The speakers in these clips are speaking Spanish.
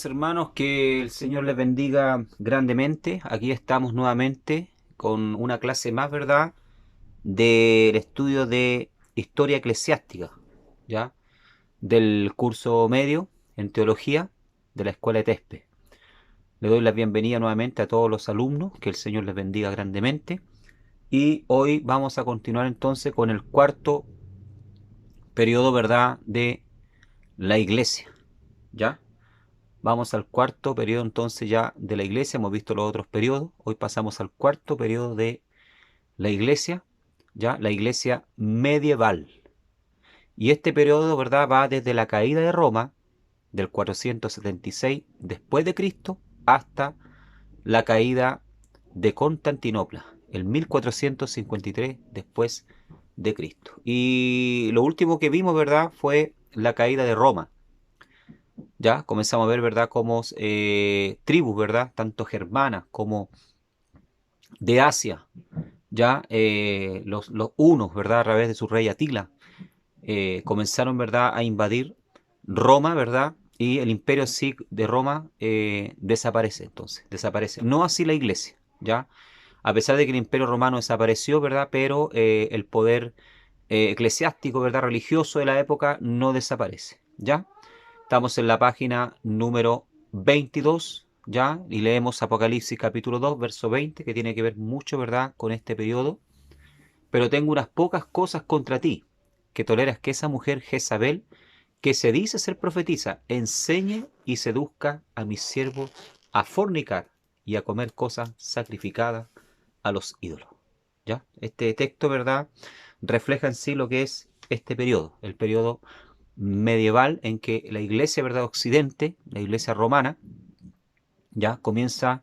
Hermanos, que el Señor les bendiga grandemente. Aquí estamos nuevamente con una clase más, ¿verdad? Del estudio de historia eclesiástica, ¿ya? Del curso medio en teología de la Escuela de Tespe. Le doy la bienvenida nuevamente a todos los alumnos, que el Señor les bendiga grandemente. Y hoy vamos a continuar entonces con el cuarto periodo, ¿verdad? De la iglesia, ¿ya? Vamos al cuarto periodo entonces ya de la iglesia. Hemos visto los otros periodos. Hoy pasamos al cuarto periodo de la iglesia, ya la iglesia medieval. Y este periodo, ¿verdad?, va desde la caída de Roma, del 476 después de Cristo, hasta la caída de Constantinopla, el 1453 después de Cristo. Y lo último que vimos, ¿verdad?, fue la caída de Roma. Ya comenzamos a ver, ¿verdad?, como tribus, ¿verdad?, tanto germanas como de Asia, ya los hunos, ¿verdad?, a través de su rey Atila, comenzaron, ¿verdad?, a invadir Roma, ¿verdad?, y el imperio sí de Roma desaparece, entonces, desaparece. No así la iglesia, ¿ya? A pesar de que el imperio romano desapareció, ¿verdad?, pero el poder eclesiástico, ¿verdad?, religioso de la época no desaparece, ¿ya? Estamos en la página número 22, ¿ya? Y leemos Apocalipsis capítulo 2, verso 20, que tiene que ver mucho, ¿verdad?, con este periodo. Pero tengo unas pocas cosas contra ti, que toleras que esa mujer Jezabel, que se dice ser profetisa, enseñe y seduzca a mis siervos a fornicar y a comer cosas sacrificadas a los ídolos. ¿Ya? Este texto, ¿verdad?, refleja en sí lo que es este periodo, el periodo medieval en que la iglesia, ¿verdad?, occidente, la iglesia romana, ya comienza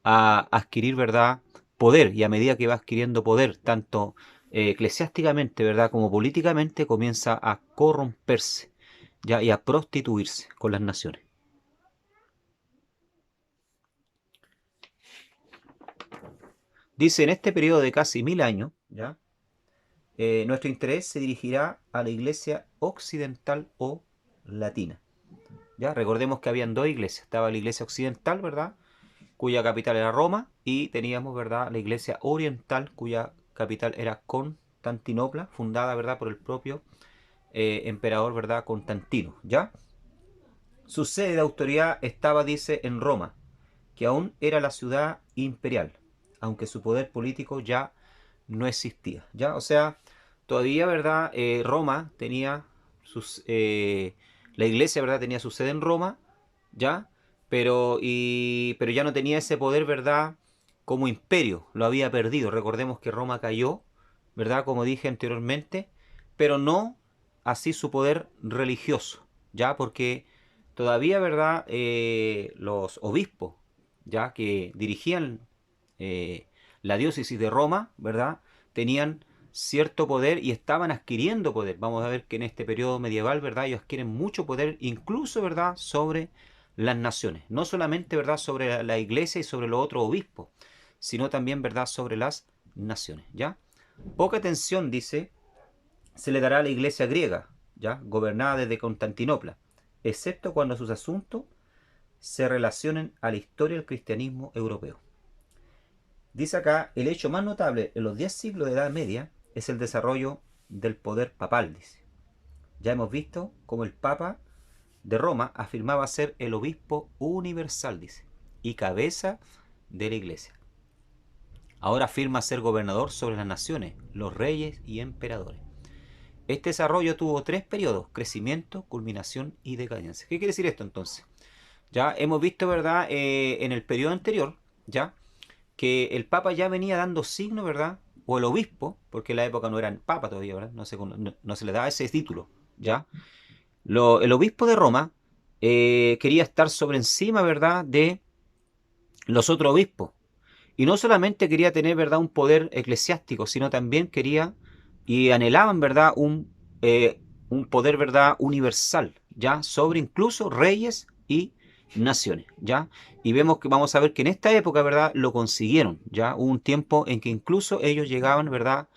a adquirir, ¿verdad?, poder, y a medida que va adquiriendo poder, tanto eclesiásticamente, ¿verdad?, como políticamente, comienza a corromperse, ya, y a prostituirse con las naciones. Dice, en este periodo de casi 1000 años, ¿ya?, nuestro interés se dirigirá a la iglesia occidental o latina. ¿Ya? Recordemos que habían dos iglesias. Estaba la iglesia occidental, ¿verdad?, cuya capital era Roma, y teníamos, ¿verdad?, la iglesia oriental, cuya capital era Constantinopla, fundada, ¿verdad?, por el propio emperador, ¿verdad?, Constantino, ¿ya? Su sede de autoridad estaba, dice, en Roma, que aún era la ciudad imperial, aunque su poder político ya no existía, ¿ya? O sea, todavía, ¿verdad?, Roma tenía la iglesia, ¿verdad?, tenía su sede en Roma, ¿ya? Pero ya no tenía ese poder, ¿verdad?, como imperio, lo había perdido. Recordemos que Roma cayó, ¿verdad?, como dije anteriormente, pero no así su poder religioso, ¿ya? Porque todavía, ¿verdad?, los obispos, ¿ya?, que dirigían la diócesis de Roma, ¿verdad?, tenían cierto poder y estaban adquiriendo poder. Vamos a ver que en este periodo medieval, ¿verdad?, ellos adquieren mucho poder, incluso, ¿verdad?, sobre las naciones. No solamente, ¿verdad?, sobre la iglesia y sobre los otros obispos, sino también, ¿verdad?, sobre las naciones, ¿ya? Poca atención, dice, se le dará a la iglesia griega, ¿ya?, gobernada desde Constantinopla, excepto cuando sus asuntos se relacionen a la historia del cristianismo europeo. Dice acá, el hecho más notable en los 10 siglos de Edad Media es el desarrollo del poder papal, dice. Ya hemos visto cómo el Papa de Roma afirmaba ser el obispo universal, dice, y cabeza de la iglesia. Ahora afirma ser gobernador sobre las naciones, los reyes y emperadores. Este desarrollo tuvo tres periodos: crecimiento, culminación y decadencia. ¿Qué quiere decir esto entonces? Ya hemos visto, ¿verdad?, en el periodo anterior, ya, que el Papa ya venía dando signos, ¿verdad? O el obispo, porque en la época no eran Papa todavía, ¿verdad? No se le daba ese título, ¿ya? El obispo de Roma quería estar sobre encima, ¿verdad?, de los otros obispos. Y no solamente quería tener, ¿verdad?, un poder eclesiástico, sino también quería y anhelaban, ¿verdad?, un poder, ¿verdad?, universal, ¿ya?, sobre incluso reyes y naciones, ¿ya? Y vemos que vamos a ver que en esta época, ¿verdad?, lo consiguieron, ¿ya? Hubo un tiempo en que incluso ellos llegaban, ¿verdad?,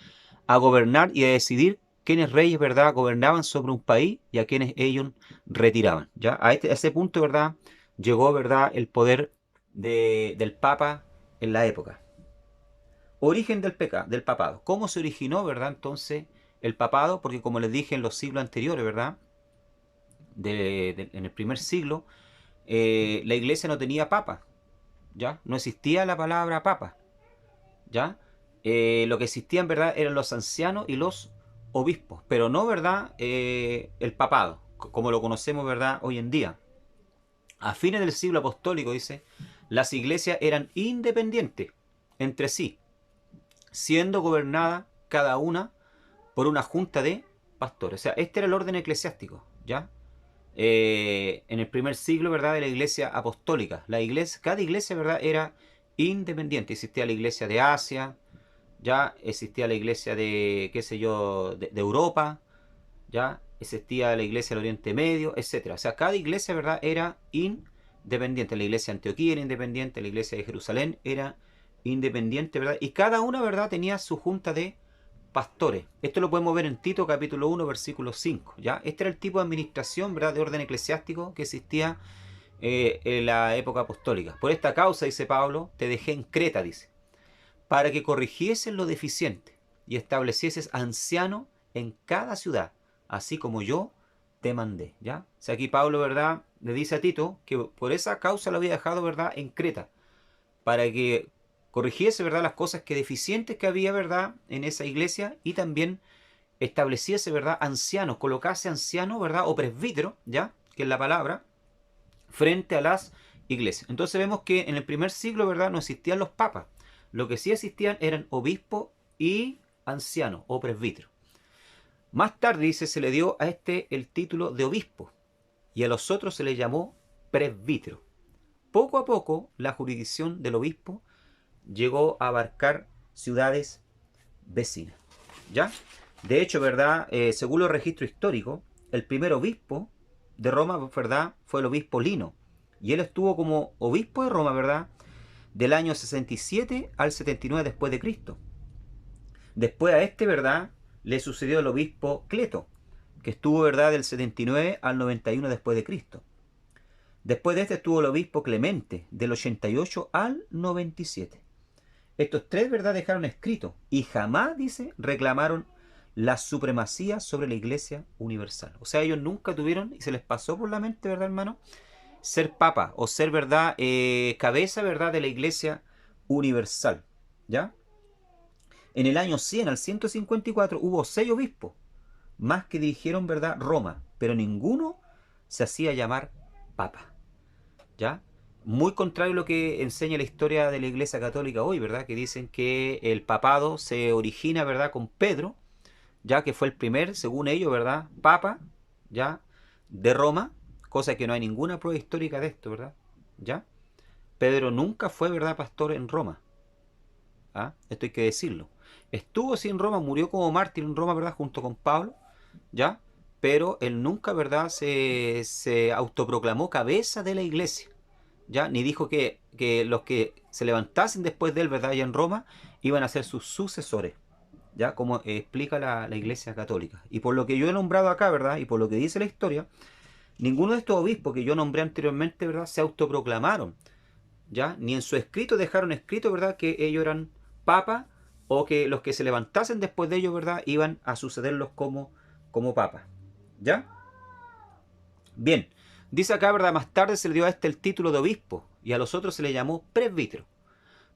a gobernar y a decidir quiénes reyes, ¿verdad?, gobernaban sobre un país y a quienes ellos retiraban, ¿ya? A ese punto, ¿verdad?, llegó, ¿verdad?, el poder del Papa en la época. Origen del papado. ¿Cómo se originó, verdad, entonces el papado? Porque como les dije en los siglos anteriores, ¿verdad?, en el primer siglo, la iglesia no tenía papa, ¿ya? No existía la palabra papa, ¿ya? Lo que existía en verdad eran los ancianos y los obispos, pero no, ¿verdad?, el papado, como lo conocemos, ¿verdad?, hoy en día. A fines del siglo apostólico, dice, las iglesias eran independientes entre sí, siendo gobernadas cada una por una junta de pastores. O sea, este era el orden eclesiástico, ¿ya? En el primer siglo, ¿verdad?, de la iglesia apostólica. Cada iglesia, ¿verdad?, era independiente. Existía la iglesia de Asia, ya existía la iglesia de, qué sé yo, de Europa, ya existía la iglesia del Oriente Medio, etcétera. O sea, cada iglesia, ¿verdad?, era independiente. La iglesia de Antioquía era independiente, la iglesia de Jerusalén era independiente, ¿verdad? Y cada una, ¿verdad?, tenía su junta de pastores. Esto lo podemos ver en Tito capítulo 1, versículo 5, ¿ya? Este era el tipo de administración, ¿verdad?, de orden eclesiástico que existía en la época apostólica. Por esta causa, dice Pablo, te dejé en Creta, dice, para que corrigieses lo deficiente y establecieses anciano en cada ciudad, así como yo te mandé, ¿ya? O sea, aquí Pablo, ¿verdad?, le dice a Tito que por esa causa lo había dejado, ¿verdad?, en Creta, para que corrigiese, ¿verdad?, las cosas que deficientes que había, ¿verdad?, en esa iglesia, y también estableciese, ¿verdad?, ancianos, colocase ancianos, ¿verdad?, o presbítero, ¿ya?, que es la palabra, frente a las iglesias. Entonces vemos que en el primer siglo, ¿verdad?, no existían los papas. Lo que sí existían eran obispos y ancianos o presbíteros. Más tarde, dice, se le dio a este el título de obispo y a los otros se le llamó presbítero. Poco a poco, la jurisdicción del obispo llegó a abarcar ciudades vecinas, ¿ya? De hecho, ¿verdad?, según los registros históricos, el primer obispo de Roma, ¿verdad?, fue el obispo Lino. Y él estuvo como obispo de Roma, ¿verdad?, del año 67 al 79 después de Cristo. Después a este, ¿verdad?, le sucedió el obispo Cleto, que estuvo, ¿verdad?, del 79 al 91 después de Cristo. Después de este estuvo el obispo Clemente, del 88 al 97. Estos tres, ¿verdad?, dejaron escrito y jamás, dice, reclamaron la supremacía sobre la iglesia universal. O sea, ellos nunca tuvieron, y se les pasó por la mente, ¿verdad, hermano?, ser papa o ser, ¿verdad?, cabeza, ¿verdad?, de la iglesia universal, ¿ya? En el año 100 al 154 hubo 6 obispos, más que dirigieron, ¿verdad?, Roma, pero ninguno se hacía llamar papa, ¿ya? Muy contrario a lo que enseña la historia de la Iglesia Católica hoy, ¿verdad?, que dicen que el papado se origina, ¿verdad?, con Pedro, ya que fue el primer, según ellos, ¿verdad?, papa, ¿ya?, de Roma, cosa que no hay ninguna prueba histórica de esto, ¿verdad?, ¿ya? Pedro nunca fue, ¿verdad?, pastor en Roma, ¿ah? Esto hay que decirlo. Estuvo así en Roma, murió como mártir en Roma, ¿verdad?, junto con Pablo, ¿ya? Pero él nunca, ¿verdad?, se autoproclamó cabeza de la iglesia, ¿ya? Ni dijo que los que se levantasen después de él, ¿verdad?, allá en Roma, iban a ser sus sucesores, ¿ya? Como explica la iglesia católica. Y por lo que yo he nombrado acá, ¿verdad?, y por lo que dice la historia, ninguno de estos obispos que yo nombré anteriormente, ¿verdad?, se autoproclamaron, ¿ya? Ni en su escrito dejaron escrito, ¿verdad?, que ellos eran papas o que los que se levantasen después de ellos, ¿verdad?, iban a sucederlos como papas, ¿ya? Bien, dice acá, ¿verdad?, más tarde se le dio a este el título de obispo y a los otros se le llamó presbítero.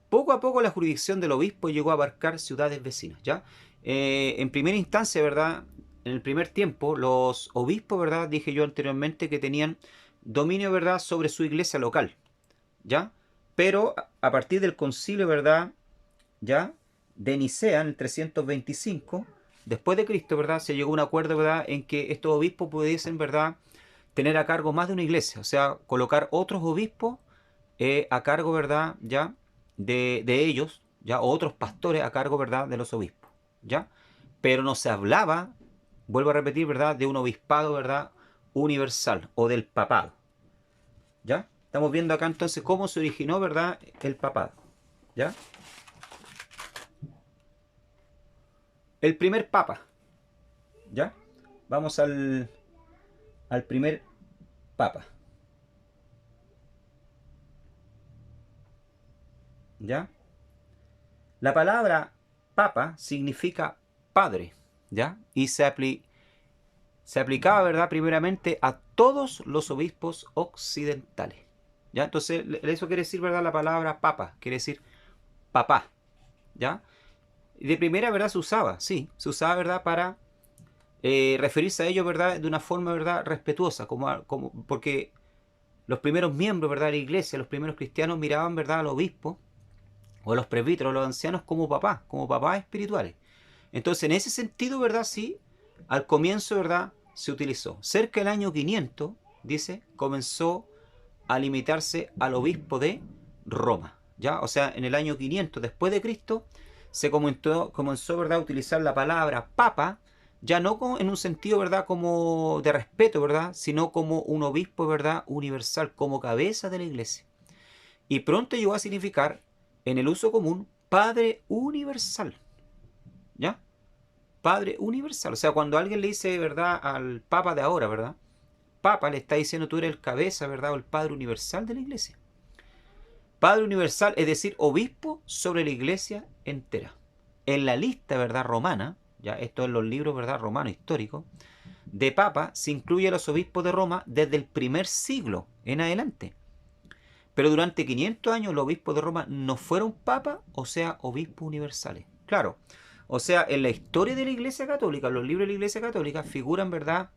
Poco a poco la jurisdicción del obispo llegó a abarcar ciudades vecinas, ¿ya? En primera instancia, ¿verdad?, en el primer tiempo, los obispos, ¿verdad?, dije yo anteriormente que tenían dominio, ¿verdad?, sobre su iglesia local, ¿ya? Pero a partir del concilio, ¿verdad?, ¿ya?, de Nicea en el 325 después de Cristo, ¿verdad?, se llegó a un acuerdo, ¿verdad?, en que estos obispos pudiesen, ¿verdad?, tener a cargo más de una iglesia, o sea, colocar otros obispos a cargo, ¿verdad?, ya de ellos, ya, o otros pastores a cargo, ¿verdad?, de los obispos, ¿ya? Pero no se hablaba, vuelvo a repetir, ¿verdad?, de un obispado, ¿verdad?, universal o del papado, ¿ya? Estamos viendo acá entonces cómo se originó, ¿verdad?, el papado, ¿ya? El primer papa, ¿ya? Vamos al primer papa. ¿ya? La palabra papa significa padre, ¿ya? Y se aplicaba, ¿verdad? Primeramente a todos los obispos occidentales, ¿ya? Entonces, eso quiere decir, ¿verdad? La palabra papa, quiere decir papá, ¿ya? Y de primera, ¿verdad? Se usaba, sí, se usaba, ¿verdad? Para referirse a ellos, ¿verdad? De una forma, ¿verdad? Respetuosa, porque los primeros miembros, ¿verdad? De la iglesia, los primeros cristianos miraban, ¿verdad? Al obispo o a los presbíteros, a los ancianos como papás espirituales. Entonces, en ese sentido, ¿verdad? Sí, al comienzo, ¿verdad? Se utilizó. Cerca del año 500, dice, comenzó a limitarse al obispo de Roma, ¿ya? O sea, en el año 500 después de Cristo se comenzó, ¿verdad? A utilizar la palabra papa, ya no en un sentido, ¿verdad? Como de respeto, ¿verdad? Sino como un obispo, ¿verdad? Universal, como cabeza de la iglesia. Y pronto llegó a significar, en el uso común, Padre universal, ¿ya? Padre universal. O sea, cuando alguien le dice, ¿verdad? Al Papa de ahora, ¿verdad? Papa le está diciendo tú eres el cabeza, ¿verdad? O el Padre universal de la iglesia. Padre universal, es decir, obispo sobre la iglesia entera. En la lista, ¿verdad? Romana, ya esto en los libros, ¿verdad? Romanos históricos, de Papa se incluye a los obispos de Roma desde el primer siglo en adelante. Pero durante 500 años los obispos de Roma no fueron papas, o sea, obispos universales. Claro, o sea, en la historia de la Iglesia Católica, en los libros de la Iglesia Católica, figuran, ¿verdad?,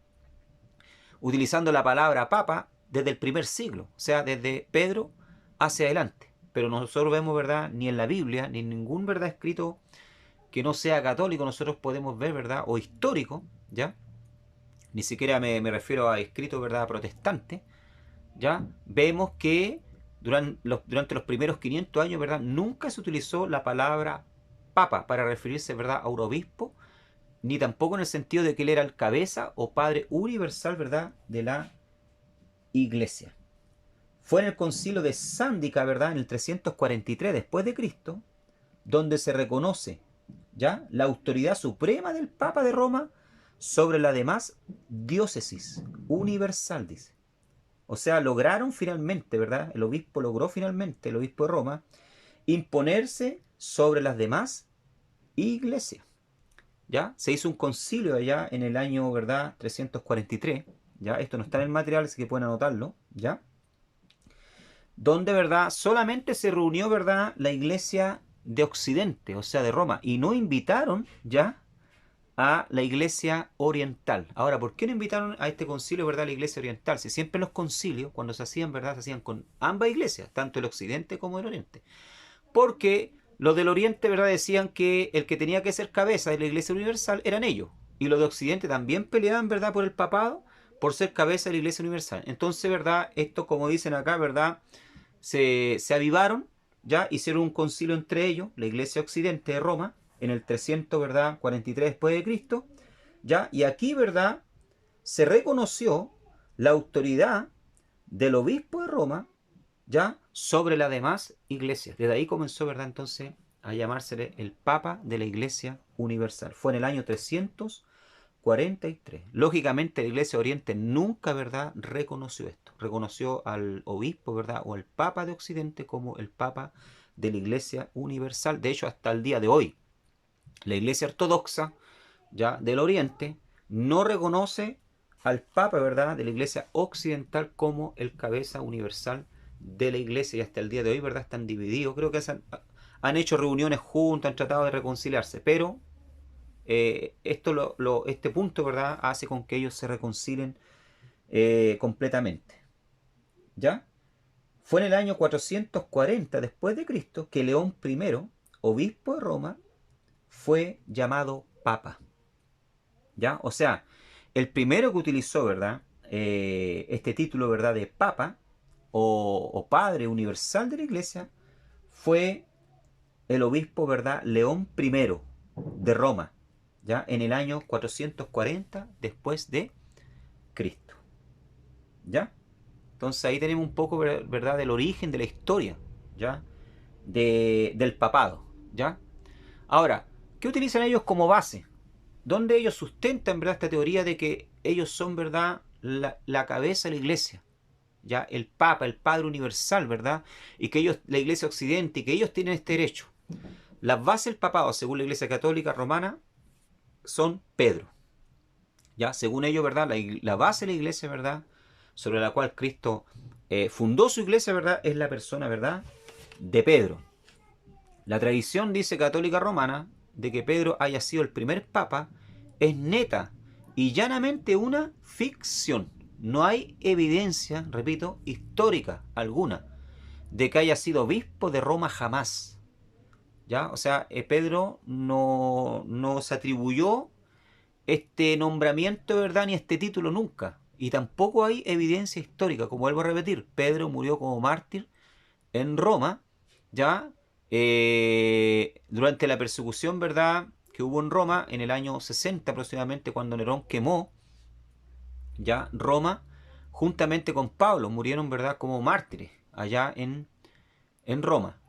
utilizando la palabra papa desde el primer siglo, o sea, desde Pedro hacia adelante. Pero nosotros vemos, ¿verdad?, ni en la Biblia, ni en ningún, ¿verdad?, escrito que no sea católico, nosotros podemos ver, ¿verdad?, o histórico, ¿ya? Ni siquiera me refiero a escritos, ¿verdad?, protestantes, ¿ya? Vemos que durante los primeros 500 años, ¿verdad?, nunca se utilizó la palabra papa para referirse, ¿verdad?, a un obispo, ni tampoco en el sentido de que él era el cabeza o padre universal, ¿verdad?, de la iglesia. Fue en el concilio de Sándica, ¿verdad?, en el 343 después de Cristo, donde se reconoce, ¿ya?, la autoridad suprema del Papa de Roma sobre la demás diócesis universal, dice. O sea, lograron finalmente, ¿verdad? El obispo logró finalmente, el obispo de Roma, imponerse sobre las demás iglesias. ¿Ya? Se hizo un concilio allá en el año, ¿verdad?, 343. ¿Ya? Esto no está en el material, así que pueden anotarlo, ¿ya? Donde, ¿verdad?, solamente se reunió, ¿verdad?, la iglesia de Occidente, o sea, de Roma, y no invitaron, ¿ya?, a la iglesia oriental. Ahora, ¿por qué no invitaron a este concilio, verdad, a la iglesia oriental? Si siempre los concilios, cuando se hacían, verdad, se hacían con ambas iglesias, tanto el occidente como el oriente. Porque los del oriente, verdad, decían que el que tenía que ser cabeza de la iglesia universal eran ellos. Y los de occidente también peleaban, verdad, por el papado, por ser cabeza de la iglesia universal. Entonces, verdad, esto, como dicen acá, verdad, se avivaron, ya hicieron un concilio entre ellos, la iglesia occidente de Roma, en el 300, ¿verdad?, 43 después de Cristo, ¿ya? Y aquí, ¿verdad?, se reconoció la autoridad del obispo de Roma, ¿ya?, sobre las demás iglesias. Desde ahí comenzó, ¿verdad?, entonces a llamársele el Papa de la Iglesia Universal. Fue en el año 343. Lógicamente la Iglesia Oriente nunca, ¿verdad?, reconoció esto. Reconoció al obispo, ¿verdad?, o al Papa de Occidente como el Papa de la Iglesia Universal. De hecho, hasta el día de hoy, la Iglesia Ortodoxa, ya, del Oriente no reconoce al Papa, ¿verdad?, de la Iglesia Occidental como el cabeza universal de la Iglesia, y hasta el día de hoy, ¿verdad?, están divididos. Creo que han hecho reuniones juntos, han tratado de reconciliarse, pero este punto, ¿verdad?, hace con que ellos se reconcilien completamente. ¿Ya? Fue en el año 440 después de Cristo que León I, obispo de Roma, fue llamado Papa. ¿Ya? O sea, el primero que utilizó, ¿verdad?, este título, ¿verdad?, de Papa o Padre Universal de la Iglesia fue el obispo, ¿verdad?, León I de Roma, ¿ya?, en el año 440 después de Cristo. ¿Ya? Entonces ahí tenemos un poco, ¿verdad?, del origen de la historia, ¿ya?, del papado. ¿Ya? Ahora, ¿qué utilizan ellos como base? ¿Dónde ellos sustentan, verdad, esta teoría de que ellos son, verdad, la cabeza de la iglesia? ya el Papa, el Padre Universal, ¿verdad? Y que ellos, la Iglesia Occidente, y que ellos tienen este derecho. Las bases del papado, según la Iglesia Católica Romana, son Pedro. Ya, según ellos, ¿verdad? La base de la Iglesia, ¿verdad? Sobre la cual Cristo fundó su Iglesia, ¿verdad? Es la persona, ¿verdad? De Pedro. La tradición dice católica romana de que Pedro haya sido el primer papa es neta y llanamente una ficción. No hay evidencia, repito, histórica alguna de que haya sido obispo de Roma jamás. ¿Ya? O sea, Pedro no se atribuyó este nombramiento, ¿verdad? Ni este título nunca. Y tampoco hay evidencia histórica. Como vuelvo a repetir, Pedro murió como mártir en Roma, ¿ya? Durante la persecución, ¿verdad? Que hubo en Roma en el año 60 aproximadamente, cuando Nerón quemó, ¿ya? Roma, juntamente con Pablo, murieron, ¿verdad? Como mártires allá en Roma.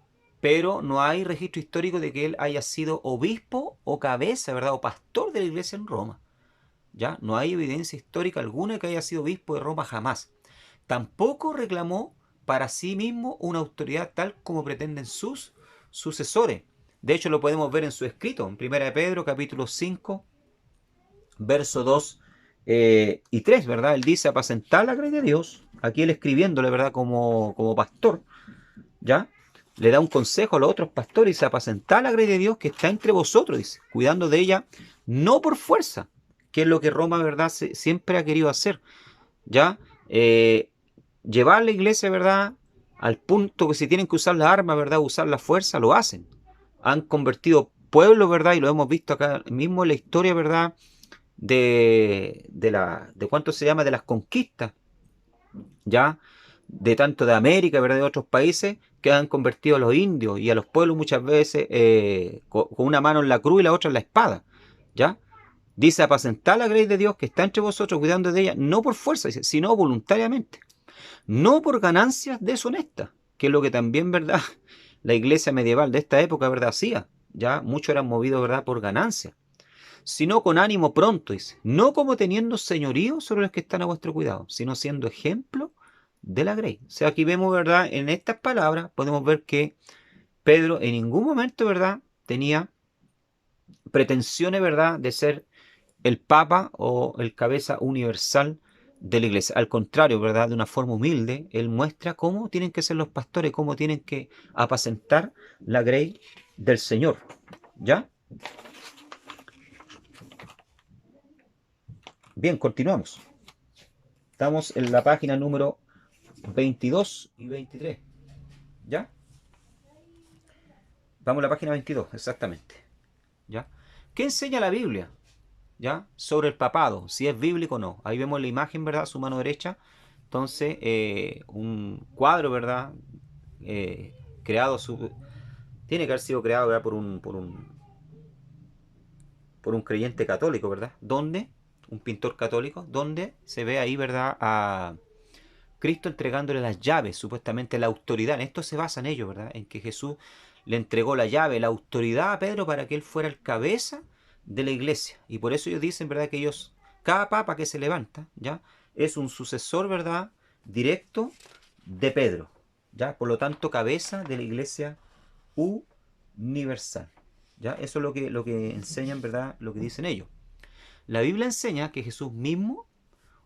Pero no hay registro histórico de que él haya sido obispo o cabeza, ¿verdad? O pastor de la iglesia en Roma. ¿Ya? No hay evidencia histórica alguna de que haya sido obispo de Roma jamás. Tampoco reclamó para sí mismo una autoridad tal como pretenden sus sucesores. De hecho, lo podemos ver en su escrito, en 1 de Pedro, capítulo 5, verso 2 y 3, ¿verdad? Él dice, apacentar la grey de Dios, aquí él escribiéndole, ¿verdad? Como pastor, ¿ya? Le da un consejo a los otros pastores y dice, apacentar la grey de Dios que está entre vosotros, dice, cuidando de ella, no por fuerza, que es lo que Roma, ¿verdad? Siempre ha querido hacer, ¿ya? Llevar la iglesia, ¿verdad? Al punto que si tienen que usar las armas, ¿verdad? Usar la fuerza, lo hacen. Han convertido pueblos, ¿verdad? Y lo hemos visto acá mismo en la historia, ¿verdad? De cuánto se llama, de las conquistas, ¿ya? De tanto de América, ¿verdad? De otros países que han convertido a los indios y a los pueblos muchas veces con una mano en la cruz y la otra en la espada, ¿ya? Dice, apacentar la grey de Dios que está entre vosotros, cuidando de ella, no por fuerza, dice, sino voluntariamente. No por ganancias deshonestas, que es lo que también, ¿verdad? La iglesia medieval de esta época, ¿verdad? Hacía. Ya muchos eran movidos, ¿verdad? Por ganancias. Sino con ánimo pronto, dice. No como teniendo señorío sobre los que están a vuestro cuidado, sino siendo ejemplo de la grey. O sea, aquí vemos, ¿verdad? En estas palabras podemos ver que Pedro en ningún momento, ¿verdad? Tenía pretensiones, ¿verdad? De ser el Papa o el cabeza universal de la iglesia. Al contrario, ¿verdad? De una forma humilde, él muestra cómo tienen que ser los pastores, cómo tienen que apacentar la grey del Señor. ¿Ya? Bien, continuamos. Estamos en la página número 22 y 23. ¿Ya? Vamos a la página 22, exactamente. ¿Ya? ¿Qué enseña la Biblia? ¿Ya? Sobre el papado, si es bíblico o no. Ahí vemos la imagen, ¿verdad? Su mano derecha. Entonces, un cuadro, ¿verdad? Creado, tiene que haber sido creado, ¿verdad? Por un creyente católico, ¿verdad? Donde, un pintor católico, donde se ve ahí, ¿verdad? A Cristo entregándole las llaves, supuestamente la autoridad. En esto se basa en ello, ¿verdad? En que Jesús le entregó la llave, la autoridad a Pedro para que él fuera el cabeza de la iglesia. Y por eso ellos dicen, ¿verdad? Que ellos, cada papa que se levanta, ¿ya? Es un sucesor, ¿verdad? Directo de Pedro, ¿ya? Por lo tanto, cabeza de la iglesia universal, ¿ya? Eso es lo que enseñan, ¿verdad? Lo que dicen ellos. La Biblia enseña que Jesús mismo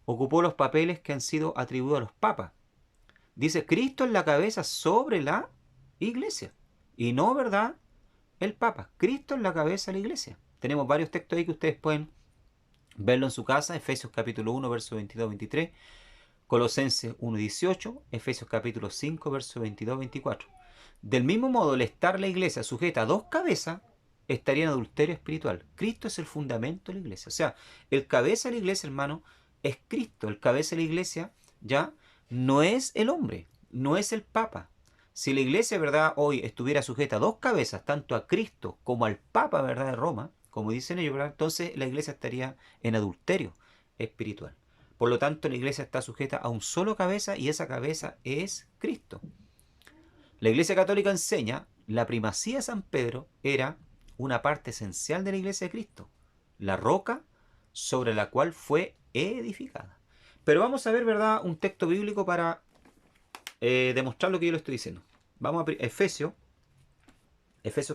ocupó los papeles que han sido atribuidos a los papas. Dice, Cristo es la cabeza sobre la iglesia. Y no, ¿verdad? El Papa. Cristo es la cabeza de la iglesia. Tenemos varios textos ahí que ustedes pueden verlo en su casa. Efesios capítulo 1, verso 22-23. Colosenses 1:18. Efesios capítulo 5, verso 22-24. Del mismo modo, el estar la iglesia sujeta a dos cabezas estaría en adulterio espiritual. Cristo es el fundamento de la iglesia. O sea, el cabeza de la iglesia, hermano, es Cristo. El cabeza de la iglesia ya no es el hombre, no es el Papa. Si la iglesia, ¿verdad?, hoy estuviera sujeta a dos cabezas, tanto a Cristo como al Papa, ¿verdad?, de Roma, como dicen ellos, ¿verdad?, entonces la iglesia estaría en adulterio espiritual. Por lo tanto, la iglesia está sujeta a un solo cabeza y esa cabeza es Cristo. La Iglesia Católica enseña la primacía de San Pedro era una parte esencial de la Iglesia de Cristo, la roca sobre la cual fue edificada. Pero vamos a ver, ¿verdad?, un texto bíblico para demostrar lo que yo le estoy diciendo. Vamos a Efesios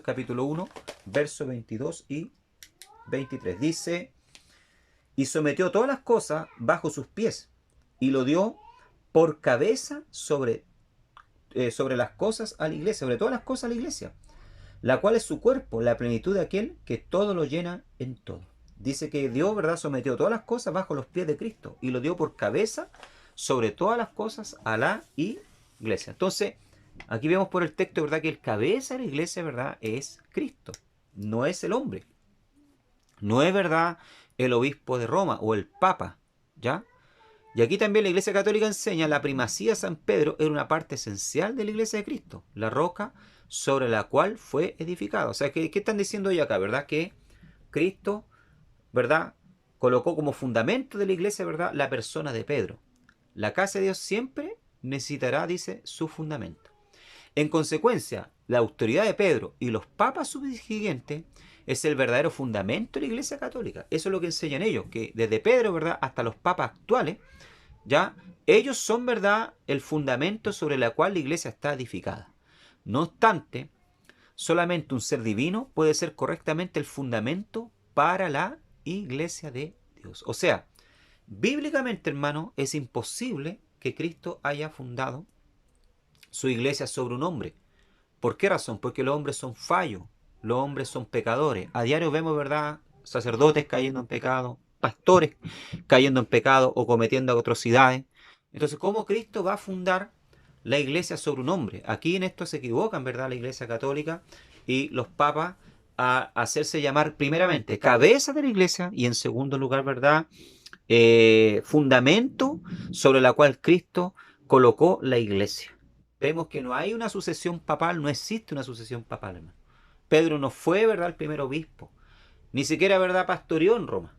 capítulo 1, versos 22 y 23. Dice, y sometió todas las cosas bajo sus pies, y lo dio por cabeza sobre las cosas a la iglesia, sobre todas las cosas a la iglesia, la cual es su cuerpo, la plenitud de aquel que todo lo llena en todo. Dice que Dios, ¿verdad?, sometió todas las cosas bajo los pies de Cristo y lo dio por cabeza sobre todas las cosas a la iglesia. Entonces, aquí vemos por el texto, ¿verdad?, que el cabeza de la iglesia, ¿verdad?, es Cristo, no es el hombre. No es, ¿verdad?, el obispo de Roma o el papa, ¿ya? Y aquí también la Iglesia Católica enseña la primacía de San Pedro era una parte esencial de la Iglesia de Cristo, la roca sobre la cual fue edificado. O sea, ¿qué están diciendo ellos acá, verdad? Que Cristo, ¿verdad?, colocó como fundamento de la Iglesia, ¿verdad?, la persona de Pedro. La casa de Dios siempre necesitará, dice, su fundamento. En consecuencia, la autoridad de Pedro y los papas subsiguientes es el verdadero fundamento de la Iglesia Católica. Eso es lo que enseñan ellos, que desde Pedro, ¿verdad?, hasta los papas actuales, ¿ya?, ellos son, ¿verdad?, el fundamento sobre el cual la iglesia está edificada. No obstante, solamente un ser divino puede ser correctamente el fundamento para la iglesia de Dios. O sea, bíblicamente, hermano, es imposible que Cristo haya fundado su iglesia sobre un hombre. ¿Por qué razón? Porque los hombres son fallos, los hombres son pecadores. A diario vemos, ¿verdad?, sacerdotes cayendo en pecado, pastores cayendo en pecado o cometiendo atrocidades. Entonces, ¿cómo Cristo va a fundar la iglesia sobre un hombre? Aquí en esto se equivocan, ¿verdad?, la iglesia católica y los papas a hacerse llamar primeramente cabeza de la iglesia y en segundo lugar, ¿verdad?, fundamento sobre la cual Cristo colocó la iglesia. Vemos que no hay una sucesión papal, no existe una sucesión papal, hermano. Pedro no fue, ¿verdad?, el primer obispo, ni siquiera, ¿verdad?, pastoreó en Roma.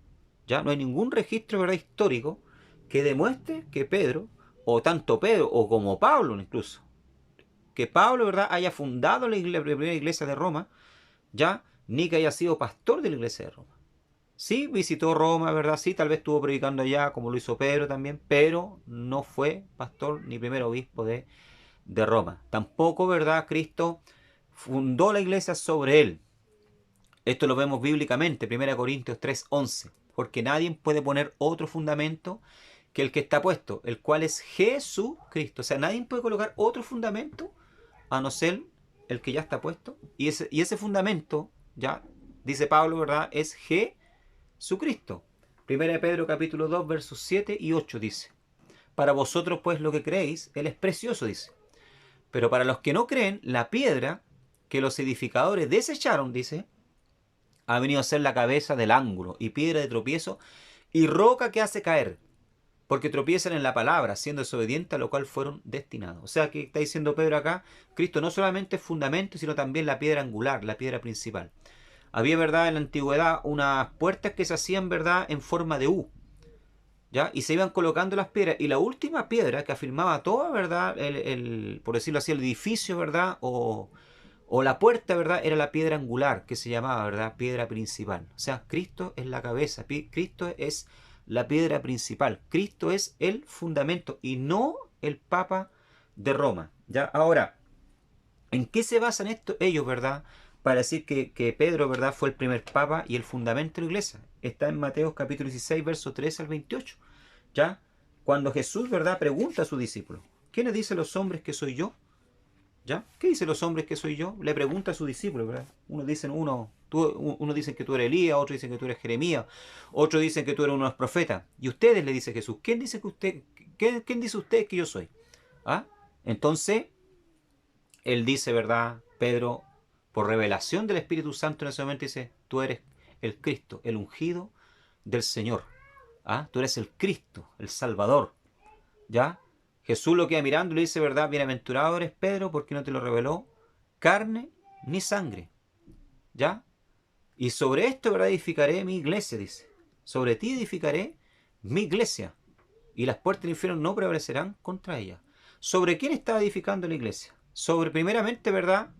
Ya no hay ningún registro, ¿verdad?, histórico que demuestre que Pedro, o tanto Pedro, o como Pablo incluso, que Pablo, ¿verdad?, haya fundado la primera iglesia de Roma, ya, ni que haya sido pastor de la iglesia de Roma. Sí, visitó Roma, ¿verdad? Sí, tal vez estuvo predicando allá, como lo hizo Pedro también, pero no fue pastor ni primer obispo de Roma. Tampoco, ¿verdad?, Cristo fundó la iglesia sobre él. Esto lo vemos bíblicamente, 1 Corintios 3:11, porque nadie puede poner otro fundamento que el que está puesto, el cual es Jesucristo. O sea, nadie puede colocar otro fundamento a no ser el que ya está puesto. Y ese fundamento, ya dice Pablo, ¿verdad?, es Jesucristo. 1 Pedro capítulo 2, versos 7 y 8 dice, para vosotros pues lo que creéis, Él es precioso, dice. Pero para los que no creen, la piedra que los edificadores desecharon, dice, ha venido a ser la cabeza del ángulo y piedra de tropiezo y roca que hace caer, porque tropiezan en la palabra, siendo desobedientes a lo cual fueron destinados. O sea, que está diciendo Pedro acá, Cristo no solamente es fundamento, sino también la piedra angular, la piedra principal. Había, ¿verdad?, en la antigüedad unas puertas que se hacían, ¿verdad?, en forma de U, ¿ya? Y se iban colocando las piedras, y la última piedra que afirmaba toda, ¿verdad?, por decirlo así, el edificio, ¿verdad?, o la puerta, ¿verdad?, era la piedra angular, que se llamaba, ¿verdad?, piedra principal. O sea, Cristo es la cabeza, Cristo es la piedra principal, Cristo es el fundamento y no el Papa de Roma. ¿Ya? Ahora, ¿en qué se basan ellos, ¿verdad?, para decir que Pedro, ¿verdad?, fue el primer Papa y el fundamento de la iglesia? Está en Mateo capítulo 16, verso 13 al 28. ¿Ya? Cuando Jesús, ¿verdad?, pregunta a sus discípulos, ¿quiénes dicen los hombres que soy yo? ¿Ya? ¿Qué dicen los hombres que soy yo? Le pregunta a sus discípulos, ¿verdad? Unos dicen que tú eres Elías, otros dicen que tú eres Jeremías, otros dicen que tú eres uno de los profetas. Y ustedes, le dice Jesús, ¿quién dice usted que yo soy? ¿Ah? Entonces, él dice, ¿verdad? Pedro, por revelación del Espíritu Santo en ese momento dice, tú eres el Cristo, el ungido del Señor. ¿Ah? Tú eres el Cristo, el Salvador. ¿Ya? Jesús lo queda mirando y le dice, ¿verdad? Bienaventurado eres, Pedro, porque no te lo reveló carne ni sangre. ¿Ya? Y sobre esto, ¿verdad?, edificaré mi iglesia, dice. Sobre ti edificaré mi iglesia. Y las puertas del infierno no prevalecerán contra ella. ¿Sobre quién estaba edificando la iglesia? Sobre, primeramente, ¿verdad?,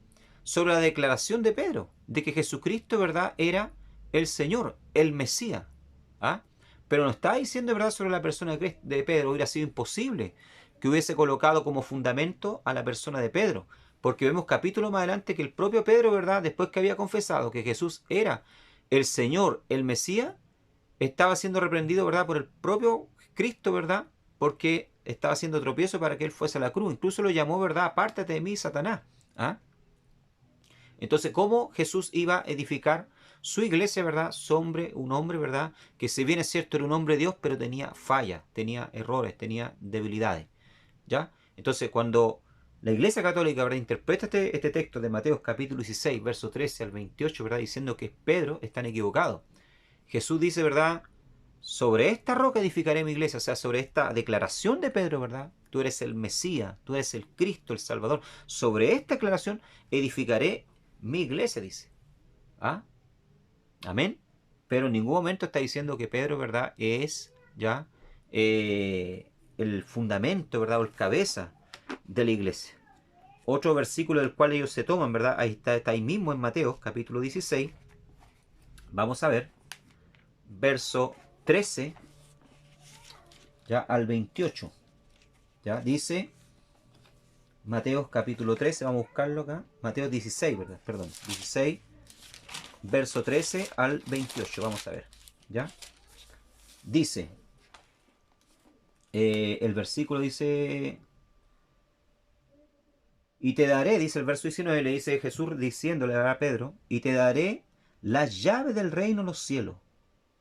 sobre la declaración de Pedro, de que Jesucristo, ¿verdad?, era el Señor, el Mesías. ¿Ah? Pero no estaba diciendo, ¿verdad?, sobre la persona de Pedro. Hubiera sido imposible que hubiese colocado como fundamento a la persona de Pedro. Porque vemos capítulos más adelante que el propio Pedro, ¿verdad? Después que había confesado que Jesús era el Señor, el Mesías, estaba siendo reprendido, ¿verdad? Por el propio Cristo, ¿verdad? Porque estaba haciendo tropiezo para que él fuese a la cruz. Incluso lo llamó, ¿verdad? Apártate de mí, Satanás. ¿Ah? Entonces, ¿cómo Jesús iba a edificar su iglesia, ¿verdad? Un hombre, ¿verdad? Que si bien es cierto era un hombre de Dios, pero tenía fallas, tenía errores, tenía debilidades. ¿Ya? Entonces, cuando la Iglesia Católica, ¿verdad?, interpreta este texto de Mateo capítulo 16, verso 13 al 28, ¿verdad?, diciendo que Pedro están equivocados. Jesús dice, ¿verdad?, sobre esta roca edificaré mi iglesia, o sea, sobre esta declaración de Pedro, ¿verdad? Tú eres el Mesías, tú eres el Cristo, el Salvador. Sobre esta declaración edificaré mi iglesia, dice. ¿Ah? Amén. Pero en ningún momento está diciendo que Pedro, ¿verdad?, es ya el fundamento, ¿verdad?, o el cabeza de la iglesia. Otro versículo del cual ellos se toman, ¿verdad? Ahí está ahí mismo en Mateo, capítulo 16. Vamos a ver. Verso 13 ya al 28. Ya dice Mateo capítulo 13, vamos a buscarlo acá. Mateo 16, ¿verdad? Perdón, 16, verso 13 al 28. Vamos a ver. ¿Ya? Dice, el versículo dice, y te daré, dice el verso 19, le dice Jesús diciéndole a Pedro, y te daré las llaves del reino de los cielos.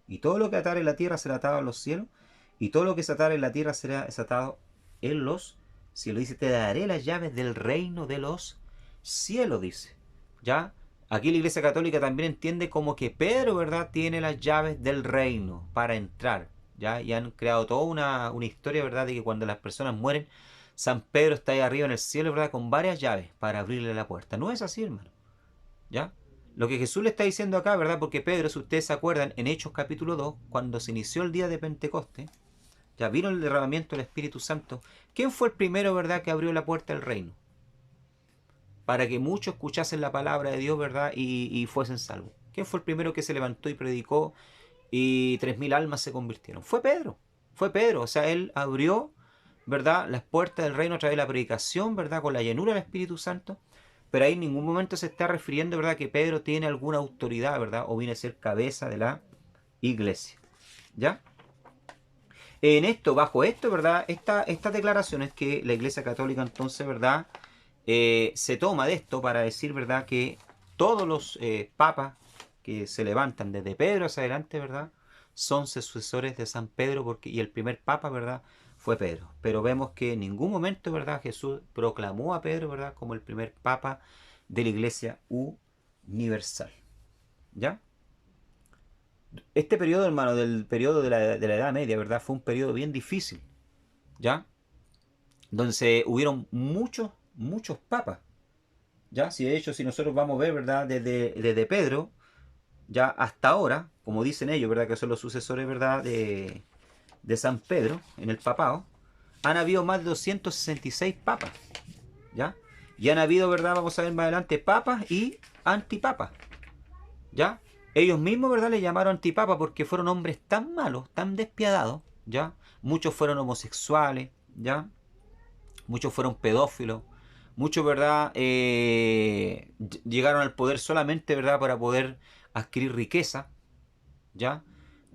Y todo lo que atare en la tierra será atado en los cielos, y todo lo que se atare en la tierra será desatado en los cielos. Dice, te daré las llaves del reino de los cielos, dice. ¿Ya? Aquí la Iglesia Católica también entiende como que Pedro, ¿verdad?, tiene las llaves del reino para entrar. ¿Ya? Y han creado toda una historia, ¿verdad?, de que cuando las personas mueren, San Pedro está ahí arriba en el cielo, ¿verdad?, con varias llaves para abrirle la puerta. No es así, hermano. ¿Ya? Lo que Jesús le está diciendo acá, ¿verdad? Porque Pedro, si ustedes se acuerdan, en Hechos capítulo 2, cuando se inició el día de Pentecostés, ya vino el derramamiento del Espíritu Santo. ¿Quién fue el primero, verdad, que abrió la puerta del reino? Para que muchos escuchasen la palabra de Dios, ¿verdad? Y fuesen salvos. ¿Quién fue el primero que se levantó y predicó y 3.000 almas se convirtieron? Fue Pedro. Fue Pedro. O sea, él abrió, ¿verdad?, las puertas del reino a través de la predicación, ¿verdad?, con la llenura del Espíritu Santo. Pero ahí en ningún momento se está refiriendo, ¿verdad?, que Pedro tiene alguna autoridad, ¿verdad?, o viene a ser cabeza de la iglesia. ¿Ya? En esto, bajo esto, ¿verdad?, estas declaraciones que la Iglesia Católica entonces, ¿verdad?, se toma de esto para decir, ¿verdad?, que todos los papas que se levantan desde Pedro hacia adelante, ¿verdad?, son sucesores de San Pedro, y el primer papa, ¿verdad?, fue Pedro. Pero vemos que en ningún momento, ¿verdad?, Jesús proclamó a Pedro, ¿verdad?, como el primer papa de la Iglesia universal. ¿Ya? Este periodo, hermano, del periodo de la Edad Media, ¿verdad?, fue un periodo bien difícil. ¿Ya? Donde hubieron muchos papas. ¿Ya? Si de hecho, si nosotros vamos a ver, ¿verdad?, desde Pedro, ya hasta ahora, como dicen ellos, ¿verdad?, que son los sucesores, ¿verdad?, de San Pedro en el papado, han habido más de 266 papas. ¿Ya? Y han habido, ¿verdad?, vamos a ver más adelante, papas y antipapas. ¿Ya? Ellos mismos, ¿verdad?, le llamaron antipapas porque fueron hombres tan malos, tan despiadados. ¿Ya? Muchos fueron homosexuales. ¿Ya? Muchos fueron pedófilos. Muchos, ¿verdad?, llegaron al poder solamente, ¿verdad?, para poder adquirir riqueza. ¿Ya?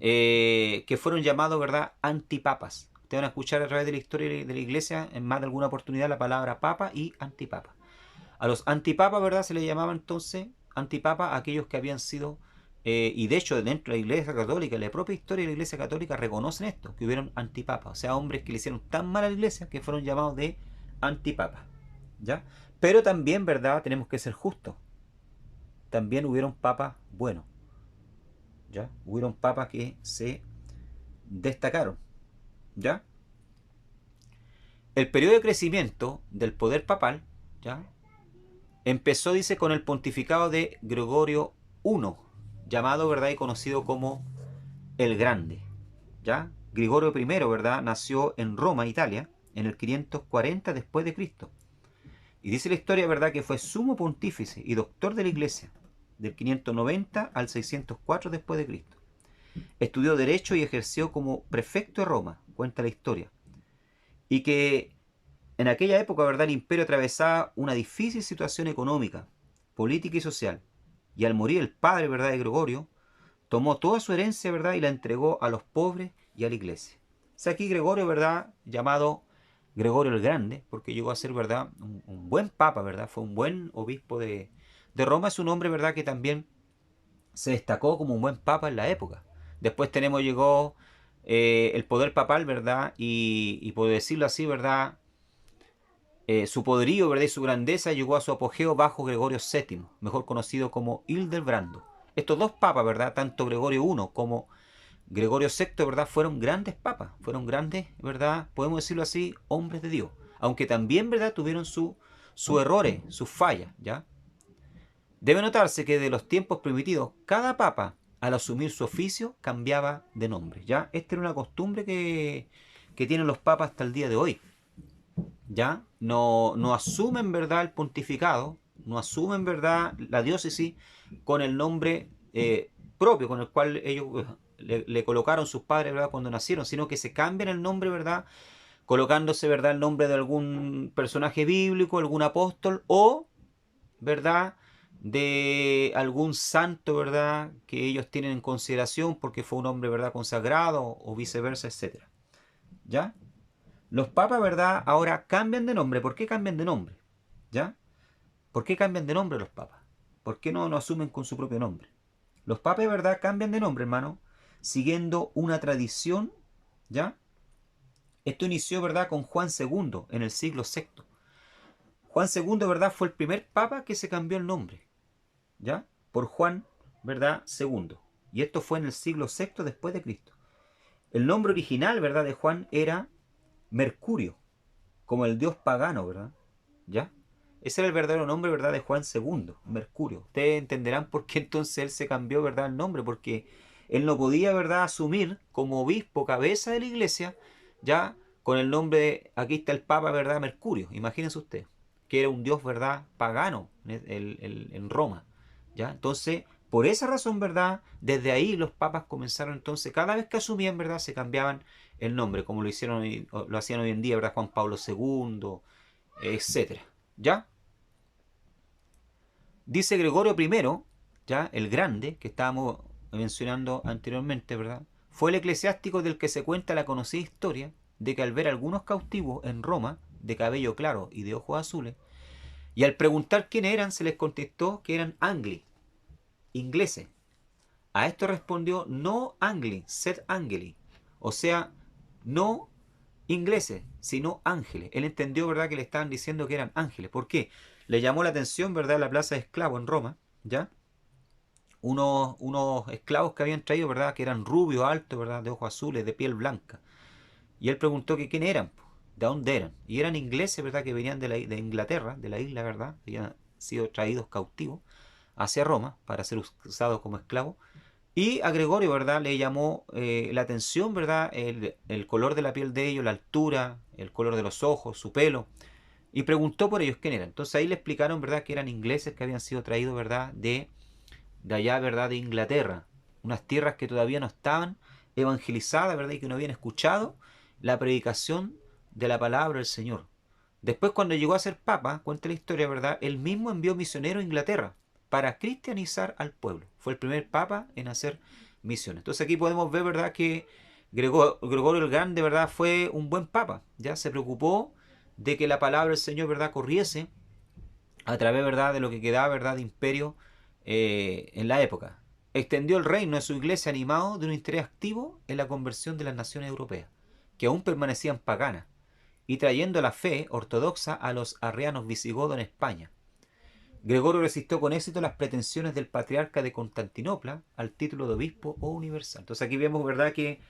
Que fueron llamados, ¿verdad?, antipapas. Ustedes van a escuchar a través de la historia de la iglesia en más de alguna oportunidad la palabra papa y antipapa. A los antipapas, ¿verdad?, se les llamaba entonces antipapa a aquellos que habían sido, y de hecho dentro de la Iglesia Católica, en la propia historia de la Iglesia Católica reconocen esto, que hubieron antipapas, o sea, hombres que le hicieron tan mal a la Iglesia que fueron llamados de antipapas. ¿Ya? Pero también, ¿verdad?, tenemos que ser justos. También hubieron papas buenos. ¿Ya? Hubieron papas que se destacaron. ¿Ya? El periodo de crecimiento del poder papal, ¿ya?, empezó, dice, con el pontificado de Gregorio I, llamado, ¿verdad?, y conocido como el Grande. ¿Ya? Gregorio I, ¿verdad?, nació en Roma, Italia, en el 540 después de Cristo. Y dice la historia, ¿verdad?, que fue sumo pontífice y doctor de la Iglesia, del 590 al 604 después de Cristo. Estudió Derecho y ejerció como prefecto de Roma, cuenta la historia. Y que En aquella época, ¿verdad?, el imperio atravesaba una difícil situación económica, política y social. Y al morir el padre, ¿verdad?, de Gregorio, tomó toda su herencia, ¿verdad?, y la entregó a los pobres y a la iglesia. O sea, aquí Gregorio, ¿verdad?, llamado Gregorio el Grande, porque llegó a ser, ¿verdad?, un buen papa, ¿verdad?, fue un buen obispo de Roma. Es un hombre, ¿verdad?, que también se destacó como un buen papa en la época. Después llegó el poder papal, ¿verdad? Y por decirlo así, ¿verdad? Su poderío, ¿verdad?, y su grandeza llegó a su apogeo bajo Gregorio VII, mejor conocido como Hildebrando. Estos dos papas, ¿verdad?, tanto Gregorio I como Gregorio VI, ¿verdad?, fueron grandes papas, fueron grandes, ¿verdad?, podemos decirlo así, hombres de Dios. Aunque también, ¿verdad?, tuvieron sus errores, sus fallas, ¿ya? Debe notarse que de los tiempos primitivos, cada papa, al asumir su oficio, cambiaba de nombre, ¿ya? Esta era una costumbre que tienen los papas hasta el día de hoy. ¿Ya? No asumen, ¿verdad?, el pontificado, no asumen, ¿verdad?, la diócesis con el nombre propio, con el cual ellos le colocaron sus padres, ¿verdad?, cuando nacieron, sino que se cambian el nombre, ¿verdad?, colocándose, ¿verdad?, el nombre de algún personaje bíblico, algún apóstol o, ¿verdad?, de algún santo, ¿verdad?, que ellos tienen en consideración porque fue un hombre, ¿verdad?, consagrado o viceversa, etcétera. ¿Ya? Los papas, ¿verdad?, ahora cambian de nombre. ¿Por qué cambian de nombre? ¿Ya? ¿Por qué cambian de nombre los papas? ¿Por qué no asumen con su propio nombre? Los papas, ¿verdad?, cambian de nombre, hermano, siguiendo una tradición, ¿ya? Esto inició, ¿verdad?, con Juan II en el siglo VI. Juan II, ¿verdad?, fue el primer papa que se cambió el nombre, ¿ya? Por Juan, ¿verdad?, II. Y esto fue en el siglo VI después de Cristo. El nombre original, ¿verdad?, de Juan era Mercurio, como el dios pagano, ¿verdad? ¿Ya? Ese era el verdadero nombre, ¿verdad?, de Juan II, Mercurio. Ustedes entenderán por qué entonces él se cambió, ¿verdad?, el nombre, porque él no podía, ¿verdad?, asumir como obispo, cabeza de la iglesia, ya con el nombre de, aquí está el Papa, ¿verdad?, Mercurio. Imagínense usted, que era un dios, ¿verdad?, pagano en Roma, ¿ya? Entonces, por esa razón, ¿verdad?, desde ahí los papas comenzaron entonces, cada vez que asumían, ¿verdad?, se cambiaban el nombre, como lo hicieron, lo hacían hoy en día, ¿verdad?, Juan Pablo II, etcétera. ¿Ya? Dice Gregorio I, ya, el Grande, que estábamos mencionando anteriormente, ¿verdad?, fue el eclesiástico del que se cuenta la conocida historia de que al ver algunos cautivos en Roma, de cabello claro y de ojos azules, y al preguntar quién eran, se les contestó que eran angli, ingleses. A esto respondió no angli, sed angeli, o sea, no ingleses, sino ángeles. Él entendió, ¿verdad?, que le estaban diciendo que eran ángeles. ¿Por qué? Le llamó la atención, ¿verdad?, la plaza de esclavos en Roma, ¿ya? Unos esclavos que habían traído, ¿verdad?, que eran rubios, altos, ¿verdad?, de ojos azules, de piel blanca. Y él preguntó que quién eran, de dónde eran. Y eran ingleses, ¿verdad?, que venían de Inglaterra, de la isla, ¿verdad?, habían sido traídos cautivos hacia Roma para ser usados como esclavos. Y a Gregorio, ¿verdad?, le llamó la atención, ¿verdad?, el color de la piel de ellos, la altura, el color de los ojos, su pelo. Y preguntó por ellos quién eran. Entonces ahí le explicaron, ¿verdad?, que eran ingleses que habían sido traídos, ¿verdad?, de allá, ¿verdad?, de Inglaterra. Unas tierras que todavía no estaban evangelizadas, ¿verdad?, y que no habían escuchado la predicación de la palabra del Señor. Después, cuando llegó a ser papa, cuenta la historia, ¿verdad?, él mismo envió misioneros a Inglaterra para cristianizar al pueblo. Fue el primer papa en hacer misiones. Entonces aquí podemos ver, ¿verdad?, que Gregorio el Grande, ¿verdad?, fue un buen papa. Ya se preocupó de que la palabra del Señor, ¿verdad?, corriese a través, ¿verdad?, de lo que quedaba, ¿verdad?, de imperio en la época. Extendió el reino de su iglesia animado de un interés activo en la conversión de las naciones europeas, que aún permanecían paganas, y trayendo la fe ortodoxa a los arrianos visigodos en España. Gregorio resistió con éxito las pretensiones del patriarca de Constantinopla al título de obispo o universal. Entonces aquí vemos, ¿verdad?, que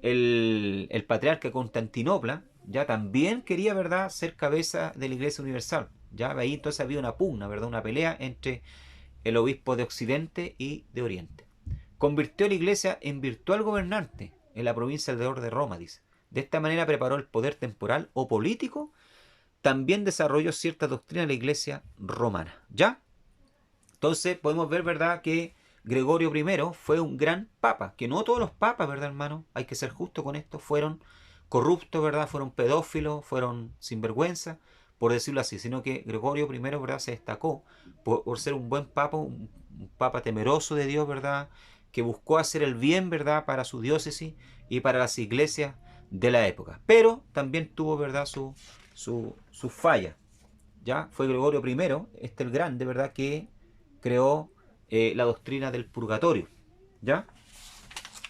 el patriarca de Constantinopla ya también quería, ¿verdad?, ser cabeza de la iglesia universal. Ya ahí entonces había una pugna, ¿verdad?, una pelea entre el obispo de Occidente y de Oriente. Convirtió a la iglesia en virtual gobernante en la provincia alrededor de Roma, dice. De esta manera preparó el poder temporal o político. También desarrolló cierta doctrina de la iglesia romana. ¿Ya? Entonces podemos ver, ¿verdad?, que Gregorio I fue un gran papa, que no todos los papas, ¿verdad, hermano? Hay que ser justo con esto, fueron corruptos, ¿verdad? Fueron pedófilos, fueron sinvergüenza, por decirlo así, sino que Gregorio I, ¿verdad? Se destacó por ser un buen papa, un papa temeroso de Dios, ¿verdad? Que buscó hacer el bien, ¿verdad? Para su diócesis y para las iglesias de la época. Pero también tuvo, ¿verdad? Su falla. ¿Ya? Fue Gregorio I, el grande, ¿verdad? Que creó la doctrina del purgatorio. ¿Ya?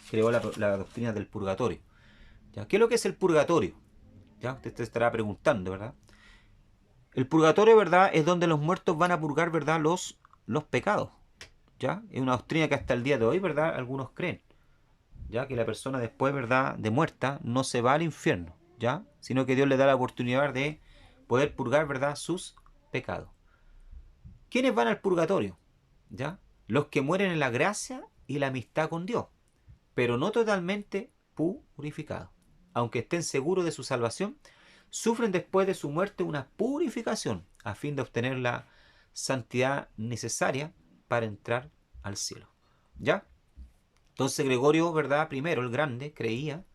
Creó la doctrina del purgatorio. ¿Ya? ¿Qué es lo que es el purgatorio? ¿Ya? Usted te estará preguntando, ¿verdad? El purgatorio, ¿verdad? Es donde los muertos van a purgar, ¿verdad? Los pecados. ¿Ya? Es una doctrina que hasta el día de hoy, ¿verdad? Algunos creen. ¿Ya? Que la persona después, ¿verdad? De muerta no se va al infierno. ¿Ya? Sino que Dios le da la oportunidad de poder purgar, ¿verdad? Sus pecados. ¿Quiénes van al purgatorio? ¿Ya? Los que mueren en la gracia y la amistad con Dios, pero no totalmente purificados. Aunque estén seguros de su salvación, sufren después de su muerte una purificación a fin de obtener la santidad necesaria para entrar al cielo. ¿Ya? Entonces Gregorio, ¿verdad? Primero, el grande, creía,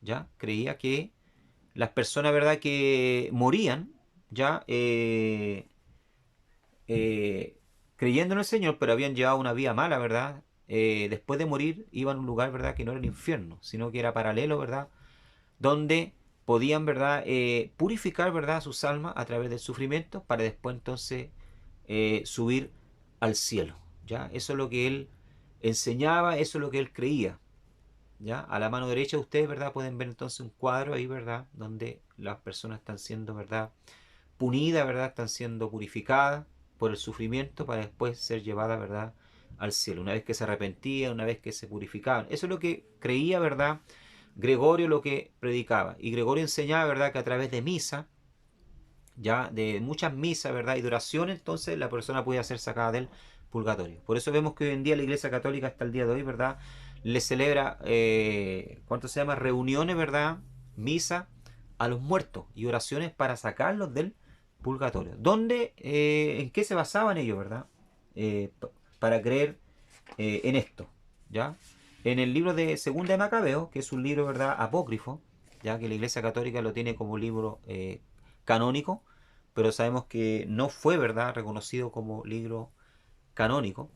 ¿ya? Creía que las personas, ¿verdad? Que morían, ¿ya? Eh, creyendo en el Señor, pero habían llevado una vida mala, ¿verdad? Después de morir iban a un lugar, ¿verdad? Que no era el infierno, sino que era paralelo, ¿verdad? Donde podían, ¿verdad? Purificar, ¿verdad? Sus almas a través del sufrimiento para después entonces subir al cielo, ¿ya? Eso es lo que él enseñaba, eso es lo que él creía, ¿ya? A la mano derecha ustedes, ¿verdad? Pueden ver entonces un cuadro ahí, ¿verdad? Donde las personas están siendo, ¿verdad? Punidas, ¿verdad? Están siendo purificadas por el sufrimiento para después ser llevadas, ¿verdad? Al cielo. Una vez que se arrepentían, una vez que se purificaban. Eso es lo que creía, ¿verdad? Gregorio, lo que predicaba. Y Gregorio enseñaba, ¿verdad? Que a través de misa, ya de muchas misas, ¿verdad? Y de oraciones, entonces la persona podía ser sacada del purgatorio. Por eso vemos que hoy en día la Iglesia Católica hasta el día de hoy, ¿verdad? Le celebra, ¿cuánto se llama? Reuniones, ¿verdad? Misa a los muertos y oraciones para sacarlos del purgatorio. ¿Dónde, en qué se basaban ellos, verdad? Para creer en esto, ¿ya? En el libro de Segunda de Macabeo, que es un libro, ¿verdad? Apócrifo, ya que la Iglesia Católica lo tiene como libro canónico, pero sabemos que no fue, ¿verdad?, reconocido como libro canónico,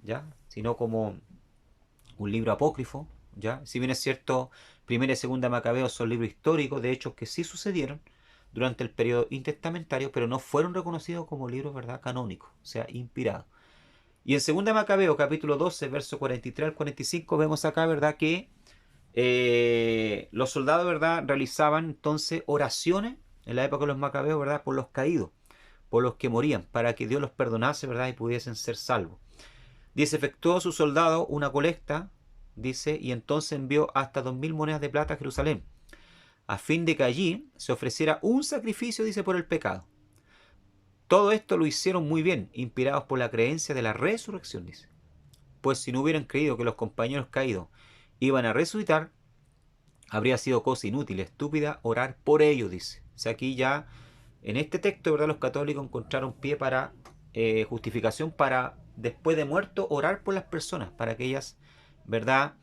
¿ya? Sino como un libro apócrifo, ¿ya? Si bien es cierto, Primera y Segunda Macabeo son libros históricos de hechos que sí sucedieron durante el periodo intestamentario, pero no fueron reconocidos como libros, ¿verdad?, canónicos, o sea, inspirados. Y en Segunda Macabeo, capítulo 12, verso 43 al 45, vemos acá, ¿verdad?, que los soldados, ¿verdad?, realizaban entonces oraciones en la época de los Macabeos, ¿verdad?, por los caídos, por los que morían, para que Dios los perdonase, ¿verdad?, y pudiesen ser salvos. Dice, efectuó su soldado una colecta, dice, y entonces envió hasta 2000 monedas de plata a Jerusalén, a fin de que allí se ofreciera un sacrificio, dice, por el pecado. Todo esto lo hicieron muy bien, inspirados por la creencia de la resurrección, dice. Pues si no hubieran creído que los compañeros caídos iban a resucitar, habría sido cosa inútil, estúpida, orar por ellos, dice. O sea, aquí ya, en este texto, ¿verdad?, los católicos encontraron pie para justificación para, después de muerto, orar por las personas, para que ellas, ¿verdad?,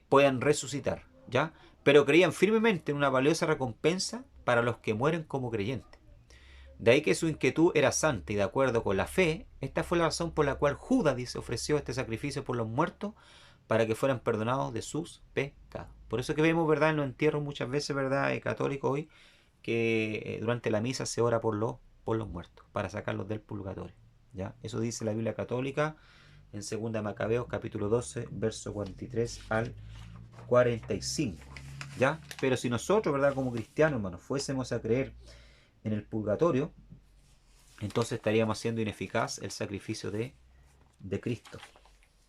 puedan resucitar, ¿ya? Pero creían firmemente en una valiosa recompensa para los que mueren como creyentes. De ahí que su inquietud era santa y de acuerdo con la fe, esta fue la razón por la cual Judas, dice, ofreció este sacrificio por los muertos para que fueran perdonados de sus pecados. Por eso que vemos, ¿verdad?, en los entierros muchas veces, ¿verdad?, católicos hoy, que durante la misa se ora por los muertos, para sacarlos del purgatorio, ¿ya? Eso dice la Biblia católica en 2 Macabeos, capítulo 12, verso 43 al 45, ¿ya? Pero si nosotros, ¿verdad?, como cristianos, hermanos, fuésemos a creer en el purgatorio, entonces estaríamos haciendo ineficaz el sacrificio de Cristo.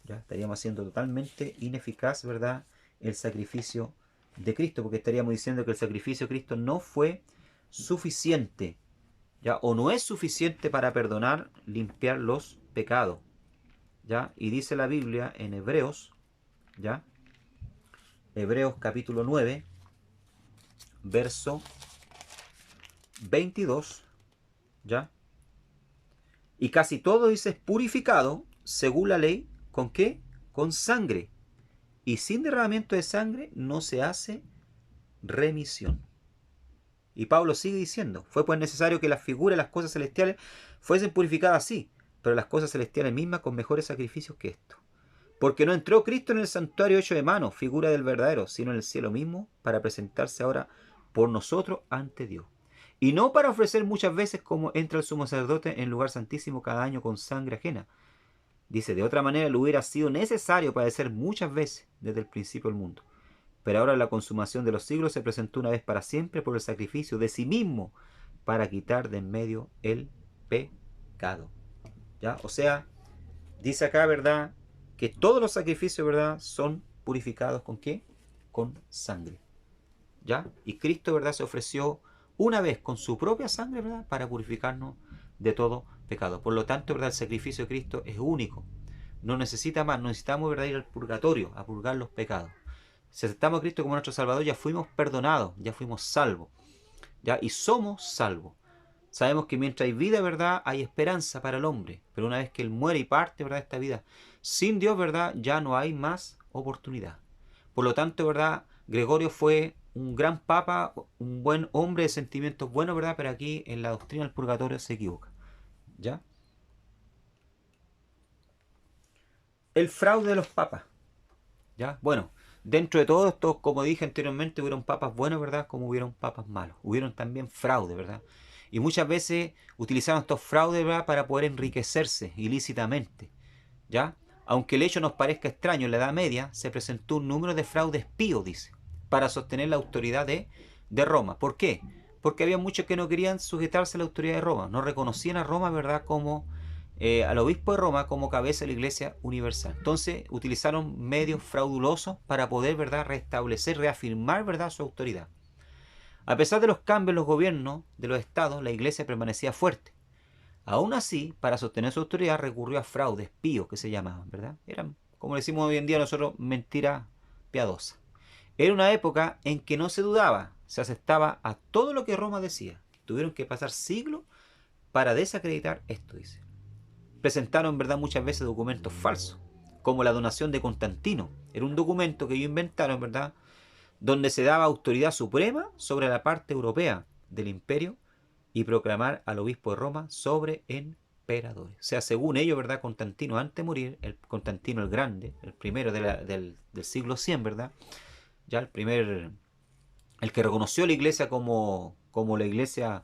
¿Ya? Estaríamos haciendo totalmente ineficaz, ¿verdad?, el sacrificio de Cristo, porque estaríamos diciendo que el sacrificio de Cristo no fue suficiente, ¿ya? O no es suficiente para perdonar, limpiar los pecados, ¿ya? Y dice la Biblia en Hebreos, ¿ya? Hebreos capítulo 9, verso 22, ¿ya? Y casi todo, dice, es purificado según la ley. ¿Con qué? Con sangre. Y sin derramamiento de sangre no se hace remisión. Y Pablo sigue diciendo, fue pues necesario que las figuras de las cosas celestiales fuesen purificadas así, pero las cosas celestiales mismas con mejores sacrificios que esto. Porque no entró Cristo en el santuario hecho de mano, figura del verdadero, sino en el cielo mismo, para presentarse ahora por nosotros ante Dios. Y no para ofrecer muchas veces como entra el sumo sacerdote en el lugar santísimo cada año con sangre ajena. Dice, de otra manera le hubiera sido necesario padecer muchas veces desde el principio del mundo. Pero ahora la consumación de los siglos se presentó una vez para siempre por el sacrificio de sí mismo para quitar de en medio el pecado. ¿Ya? O sea, dice acá, ¿verdad? Que todos los sacrificios, ¿verdad? Son purificados ¿con qué? Con sangre. ¿Ya? Y Cristo, ¿verdad? Se ofreció una vez con su propia sangre, ¿verdad? Para purificarnos de todo pecado. Por lo tanto, ¿verdad? El sacrificio de Cristo es único. No necesita más, no necesitamos, ¿verdad? Ir al purgatorio a purgar los pecados. Si aceptamos a Cristo como nuestro Salvador, ya fuimos perdonados, ya fuimos salvos, ¿ya? Y somos salvos. Sabemos que mientras hay vida, ¿verdad? Hay esperanza para el hombre. Pero una vez que él muere y parte, ¿verdad? Esta vida sin Dios, ¿verdad? Ya no hay más oportunidad. Por lo tanto, ¿verdad? Gregorio fue un gran papa, un buen hombre de sentimientos buenos, ¿verdad? Pero aquí en la doctrina del purgatorio se equivoca. ¿Ya? El fraude de los papas. ¿Ya? Bueno, dentro de todo esto, como dije anteriormente, hubieron papas buenos, ¿verdad? Como hubieron papas malos. Hubieron también fraude, ¿verdad? Y muchas veces utilizaron estos fraudes, ¿verdad? Para poder enriquecerse ilícitamente, ¿ya? Aunque el hecho nos parezca extraño, en la Edad Media se presentó un número de fraudes píos, dice, para sostener la autoridad de Roma. ¿Por qué? Porque había muchos que no querían sujetarse a la autoridad de Roma, no reconocían a Roma, ¿verdad?, como al obispo de Roma como cabeza de la Iglesia Universal. Entonces utilizaron medios fraudulosos para poder, ¿verdad?, restablecer, reafirmar, ¿verdad?, su autoridad. A pesar de los cambios en los gobiernos de los estados, la Iglesia permanecía fuerte. Aún así, para sostener su autoridad recurrió a fraudes píos que se llamaban, ¿verdad? Eran, como decimos hoy en día nosotros, mentiras piadosas. Era una época en que no se dudaba, se aceptaba a todo lo que Roma decía. Tuvieron que pasar siglos para desacreditar esto, dice. Presentaron, ¿verdad?, muchas veces documentos falsos, como la donación de Constantino. Era un documento que ellos inventaron, ¿verdad?, donde se daba autoridad suprema sobre la parte europea del imperio y proclamar al obispo de Roma sobre emperadores. O sea, según ellos, ¿verdad? Constantino, antes de morir, el Constantino el Grande, el primero del siglo 100, ¿verdad? Ya el que reconoció a la iglesia como la iglesia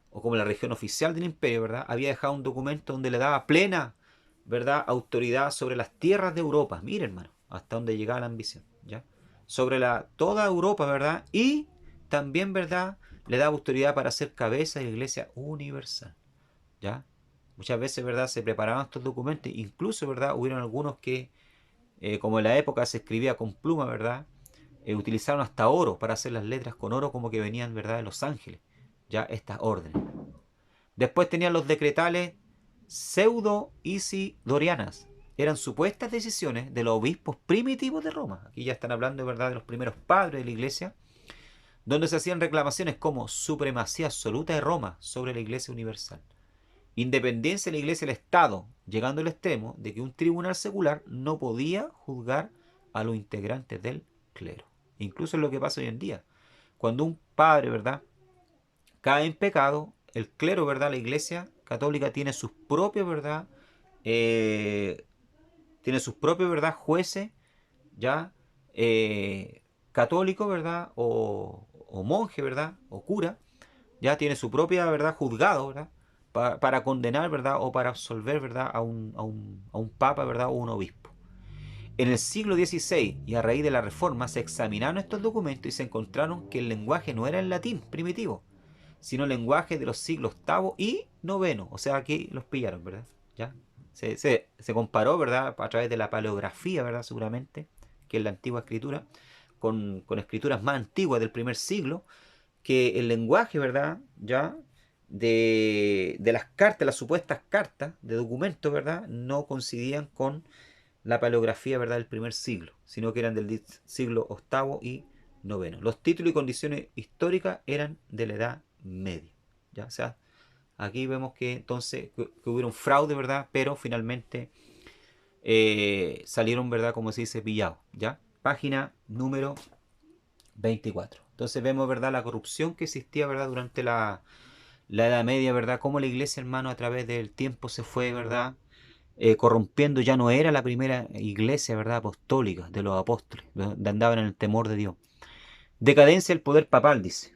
o como la religión oficial del imperio, ¿verdad? Había dejado un documento donde le daba plena, ¿verdad?, autoridad sobre las tierras de Europa. Mire, hermano, hasta donde llegaba la ambición, ¿ya? Sobre toda Europa, ¿verdad? Y también, ¿verdad?, le daba autoridad para ser cabeza de la iglesia universal, ¿ya? Muchas veces, ¿verdad?, se preparaban estos documentos, incluso, ¿verdad?, hubieron algunos que, como en la época se escribía con pluma, ¿verdad?, utilizaron hasta oro para hacer las letras con oro, como que venían, ¿verdad?, de los ángeles, ya, estas órdenes. Después tenían los decretales pseudo-isidorianas. Eran supuestas decisiones de los obispos primitivos de Roma. Aquí ya están hablando, ¿verdad?, de los primeros padres de la iglesia, donde se hacían reclamaciones como supremacía absoluta de Roma sobre la iglesia universal, independencia de la iglesia del Estado, llegando al extremo de que un tribunal secular no podía juzgar a los integrantes del clero. Incluso es lo que pasa hoy en día. Cuando un padre, ¿verdad?, cae en pecado, el clero, ¿verdad?, la iglesia católica tiene sus propios, ¿verdad?, eh, tiene sus propios, ¿verdad?, jueces, ya, católico, ¿verdad?, o monje, ¿verdad?, o cura, ya tiene su propia, ¿verdad?, juzgado, ¿verdad?, para condenar, ¿verdad?, o para absolver, ¿verdad?, a un papa, ¿verdad?, o un obispo. En el siglo XVI y a raíz de la Reforma se examinaron estos documentos y se encontraron que el lenguaje no era el latín primitivo, sino el lenguaje de los siglos VIII y IX. O sea, aquí los pillaron, ¿verdad? ¿Ya? Se comparó, ¿verdad?, a través de la paleografía, ¿verdad?, seguramente, que es la antigua escritura, con escrituras más antiguas del primer siglo, que el lenguaje, ¿verdad?, ya, de las cartas, las supuestas cartas de documentos, ¿verdad?, no coincidían con la paleografía, ¿verdad?, del primer siglo, sino que eran del siglo VIII y IX. Los títulos y condiciones históricas eran de la Edad Media, ¿ya? O sea, aquí vemos que entonces que hubo un fraude, ¿verdad?, pero finalmente salieron, ¿verdad?, como se dice, pillados, ¿ya? Página número 24. Entonces vemos, ¿verdad?, la corrupción que existía, ¿verdad?, durante la Edad Media, ¿verdad?, cómo la iglesia, hermano, a través del tiempo se fue, ¿verdad?, corrompiendo. Ya no era la primera iglesia, ¿verdad?, apostólica de los apóstoles, donde andaban en el temor de Dios. Decadencia del poder papal, dice.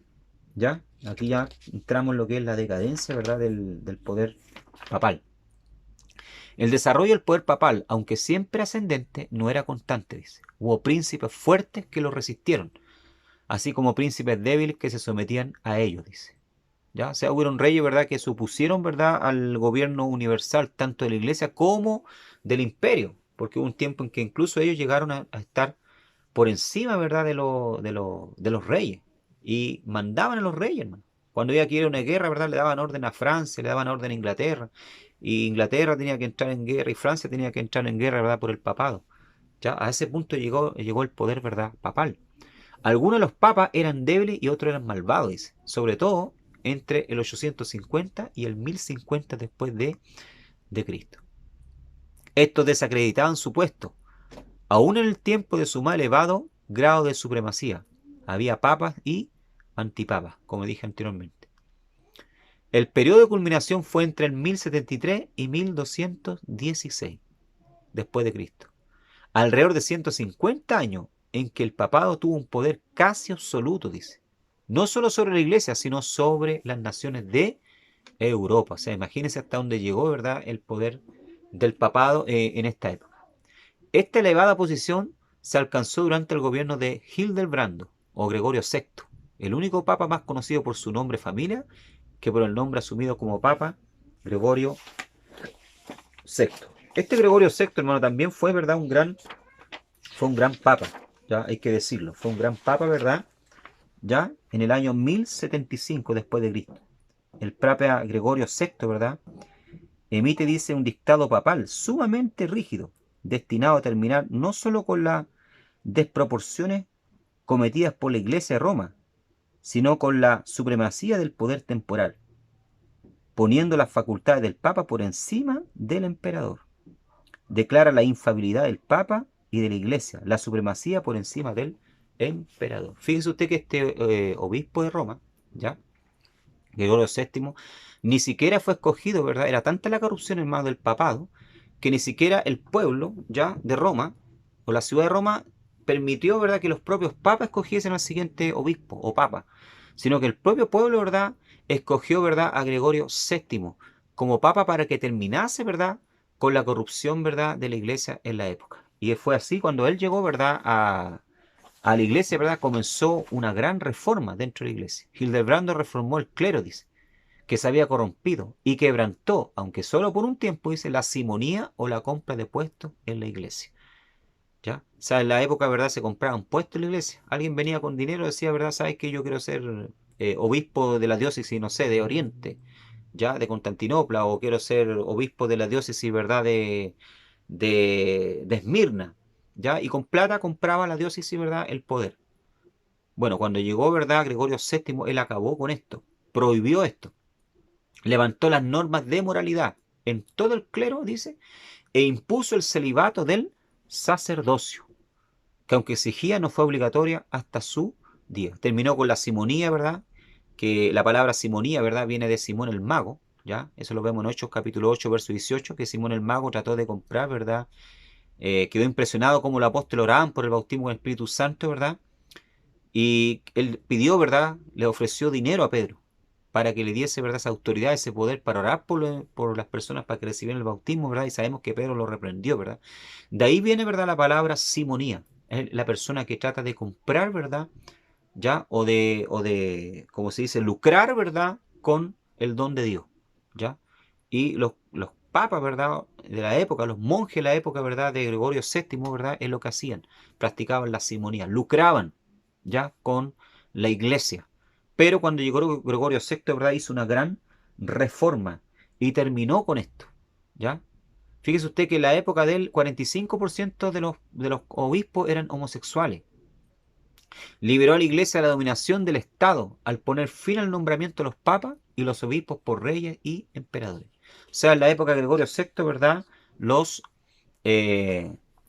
¿Ya? Aquí ya entramos en lo que es la decadencia, ¿verdad?, del poder papal. El desarrollo del poder papal, aunque siempre ascendente, no era constante, dice. Hubo príncipes fuertes que lo resistieron, así como príncipes débiles que se sometían a ellos, dice. ¿Ya? O sea, hubieron reyes, ¿verdad?, que se opusieron, ¿verdad?, al gobierno universal, tanto de la iglesia como del imperio, porque hubo un tiempo en que incluso ellos llegaron a estar por encima, ¿verdad?, de los reyes, y mandaban a los reyes, hermano. Cuando había que ir a una guerra, ¿verdad?, le daban orden a Francia, le daban orden a Inglaterra, y Inglaterra tenía que entrar en guerra, y Francia tenía que entrar en guerra, ¿verdad?, por el papado. Ya a ese punto llegó el poder, ¿verdad?, papal. Algunos de los papas eran débiles y otros eran malvados, dice. Sobre todo entre el 850 y el 1050 después de Cristo. Estos desacreditaban su puesto, aún en el tiempo de su más elevado grado de supremacía. Había papas y antipapas, como dije anteriormente. El periodo de culminación fue entre el 1073 y 1216 después de Cristo. Alrededor de 150 años en que el papado tuvo un poder casi absoluto, dice. No solo sobre la iglesia, sino sobre las naciones de Europa. O sea, imagínense hasta dónde llegó, ¿verdad?, el poder del papado en esta época. Esta elevada posición se alcanzó durante el gobierno de Hildebrando o Gregorio VI, el único papa más conocido por su nombre familia que por el nombre asumido como papa, Gregorio VI. Este Gregorio VI, hermano, también fue, ¿verdad?, fue un gran papa, ya hay que decirlo, fue un gran papa, ¿verdad?, ya en el año 1075 después de Cristo. El papa Gregorio VI, ¿verdad?, emite, dice, un dictado papal sumamente rígido, destinado a terminar no solo con las desproporciones cometidas por la Iglesia de Roma, sino con la supremacía del poder temporal, poniendo las facultades del Papa por encima del emperador. Declara la infalibilidad del Papa y de la Iglesia, la supremacía por encima del emperador. Fíjese usted que este obispo de Roma, ¿ya?, Gregorio VII, ni siquiera fue escogido, ¿verdad? Era tanta la corrupción, hermano, del papado, que ni siquiera el pueblo, ya, de Roma, o la ciudad de Roma, permitió, ¿verdad?, que los propios papas escogiesen al siguiente obispo o papa, sino que el propio pueblo, ¿verdad?, escogió, ¿verdad?, a Gregorio VII como papa para que terminase, ¿verdad?, con la corrupción, ¿verdad?, de la iglesia en la época. Y fue así cuando él llegó, ¿verdad?, a la iglesia, ¿verdad?, comenzó una gran reforma dentro de la iglesia. Hildebrando reformó el clero, dice, que se había corrompido, y quebrantó, aunque solo por un tiempo, dice, la simonía o la compra de puestos en la iglesia. ¿Ya? O sea, en la época, ¿verdad?, se compraban puestos en la iglesia. Alguien venía con dinero y decía, ¿verdad?, sabes que yo quiero ser obispo de la diócesis, no sé, de Oriente, ¿ya?, de Constantinopla, o quiero ser obispo de la diócesis, ¿verdad?, de Esmirna, ¿ya? Y con plata compraba la diócesis, ¿verdad?, el poder. Bueno, cuando llegó, ¿verdad?, Gregorio VII, él acabó con esto, prohibió esto, levantó las normas de moralidad en todo el clero, dice, e impuso el celibato del sacerdocio, que aunque exigía no fue obligatoria hasta su día. Terminó con la simonía, ¿verdad? Que la palabra simonía, ¿verdad?, viene de Simón el Mago, ¿ya? Eso lo vemos en Hechos capítulo 8, verso 18, que Simón el Mago trató de comprar, ¿verdad? Quedó impresionado como los apóstoles oraban por el bautismo con el Espíritu Santo, ¿verdad? Y él pidió, ¿verdad?, le ofreció dinero a Pedro para que le diese, ¿verdad?, esa autoridad, ese poder para orar por las personas para que recibieran el bautismo, ¿verdad? Y sabemos que Pedro lo reprendió, ¿verdad? De ahí viene, ¿verdad?, la palabra simonía. Es la persona que trata de comprar, ¿verdad?, ¿ya? Como se dice, lucrar, ¿verdad?, con el don de Dios, ¿ya? Y los papas, ¿verdad?, de la época, los monjes de la época, ¿verdad?, de Gregorio VII, ¿verdad?, es lo que hacían. Practicaban la simonía, lucraban, ¿ya?, con la iglesia. Pero cuando llegó Gregorio VI, ¿verdad?, hizo una gran reforma y terminó con esto, ¿ya? Fíjese usted que en la época del 45% de los obispos eran homosexuales. Liberó a la iglesia de la dominación del Estado al poner fin al nombramiento de los papas y los obispos por reyes y emperadores. O sea, en la época de Gregorio VI, ¿verdad?, los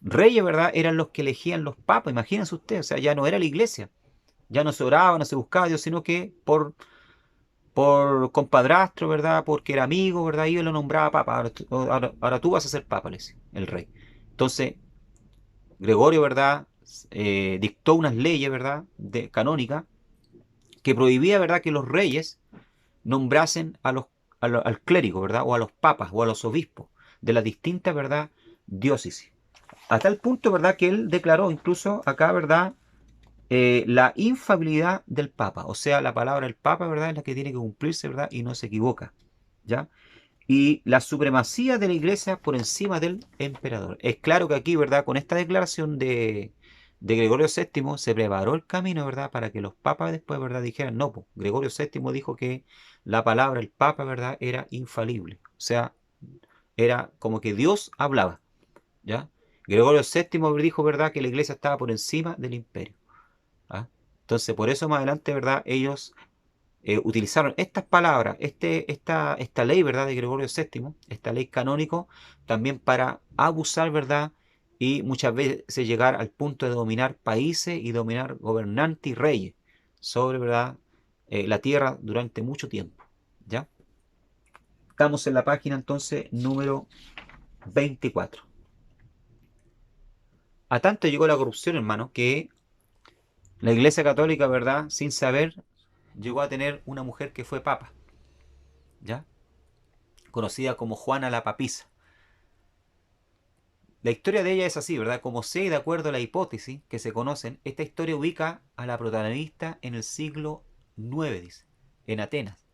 reyes, ¿verdad?, eran los que elegían los papas. Imagínense usted, o sea, ya no era la iglesia, Ya no se oraba, no se buscaba a Dios, sino que por compadrastro, ¿verdad? Porque era amigo, ¿verdad? Y él lo nombraba papa. Ahora tú vas a ser papa, le decía, el rey. Entonces, Gregorio, ¿verdad? Dictó unas leyes, ¿verdad? Canónicas, que prohibía, ¿verdad? Que los reyes nombrasen al clérigo, ¿verdad? O a los papas o a los obispos de las distintas, ¿verdad? Diócesis. A tal punto, ¿verdad? Que él declaró incluso acá, ¿verdad? La infalibilidad del Papa. O sea, la palabra del Papa, ¿verdad? Es la que tiene que cumplirse, ¿verdad? Y no se equivoca. ¿Ya? Y la supremacía de la iglesia por encima del emperador. Es claro que aquí, ¿verdad? Con esta declaración de Gregorio VII se preparó el camino, ¿verdad? Para que los papas después, ¿verdad? Dijeran, no, pues, Gregorio VII dijo que la palabra, el Papa, ¿verdad? Era infalible. O sea, era como que Dios hablaba, ¿ya? Gregorio VII dijo, ¿verdad? Que la iglesia estaba por encima del imperio. ¿Ah? Entonces, por eso más adelante, ¿verdad? Ellos utilizaron estas palabras, esta ley, ¿verdad? De Gregorio VII, esta ley canónico, también para abusar, ¿verdad? Y muchas veces llegar al punto de dominar países y dominar gobernantes y reyes sobre, ¿verdad? La tierra durante mucho tiempo, ¿ya? Estamos en la página entonces número 24. A tanto llegó la corrupción, hermano, que la Iglesia Católica, ¿verdad? Sin saber, llegó a tener una mujer que fue papa, ¿ya? Conocida como Juana la Papisa. La historia de ella es así, ¿verdad? Como sé, de acuerdo a la hipótesis que se conocen, esta historia ubica a la protagonista en el siglo IX, dice, en Atenas.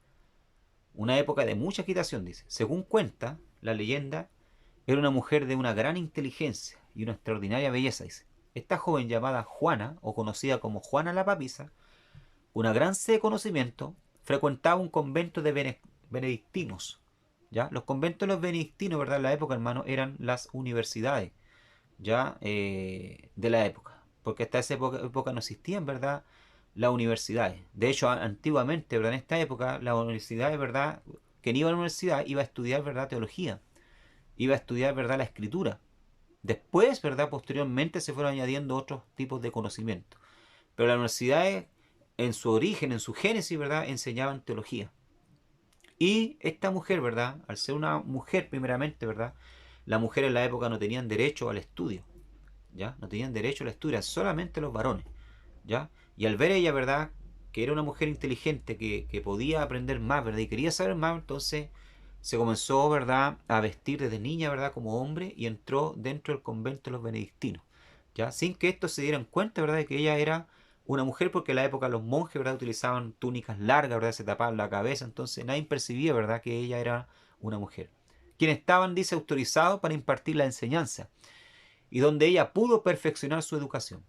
Una época de mucha agitación, dice. Según cuenta la leyenda, era una mujer de una gran inteligencia y una extraordinaria belleza, dice. Esta joven llamada Juana, o conocida como Juana la Papisa, una gran sed de conocimiento, frecuentaba un convento de benedictinos. ¿Ya? Los conventos de los benedictinos, ¿verdad? En la época, hermano, eran las universidades ya de la época. Porque hasta esa época no existían, ¿verdad? Las universidades. De hecho, antiguamente, ¿verdad? En esta época, la universidad, ¿verdad? Quien iba a la universidad iba a estudiar, ¿verdad? Teología. Iba a estudiar, ¿verdad? La escritura. Después, ¿verdad? Posteriormente se fueron añadiendo otros tipos de conocimientos. Pero las universidades, en su origen, en su génesis, ¿verdad? Enseñaban teología. Y esta mujer, ¿verdad? Al ser una mujer primeramente, ¿verdad? Las mujeres en la época no tenían derecho al estudio, ¿ya? No tenían derecho al estudio, solamente los varones, ¿ya? Y al ver ella, ¿verdad? Que era una mujer inteligente, que podía aprender más, ¿verdad? Y quería saber más, entonces se comenzó, ¿verdad? A vestir desde niña, ¿verdad? Como hombre y entró dentro del convento de los benedictinos, ¿ya? Sin que estos se dieran cuenta, ¿verdad? De que ella era una mujer, porque en la época los monjes, ¿verdad? Utilizaban túnicas largas, ¿verdad? Se tapaban la cabeza, entonces nadie percibía, ¿verdad? Que ella era una mujer. Quienes estaban, dice, autorizados para impartir la enseñanza y donde ella pudo perfeccionar su educación.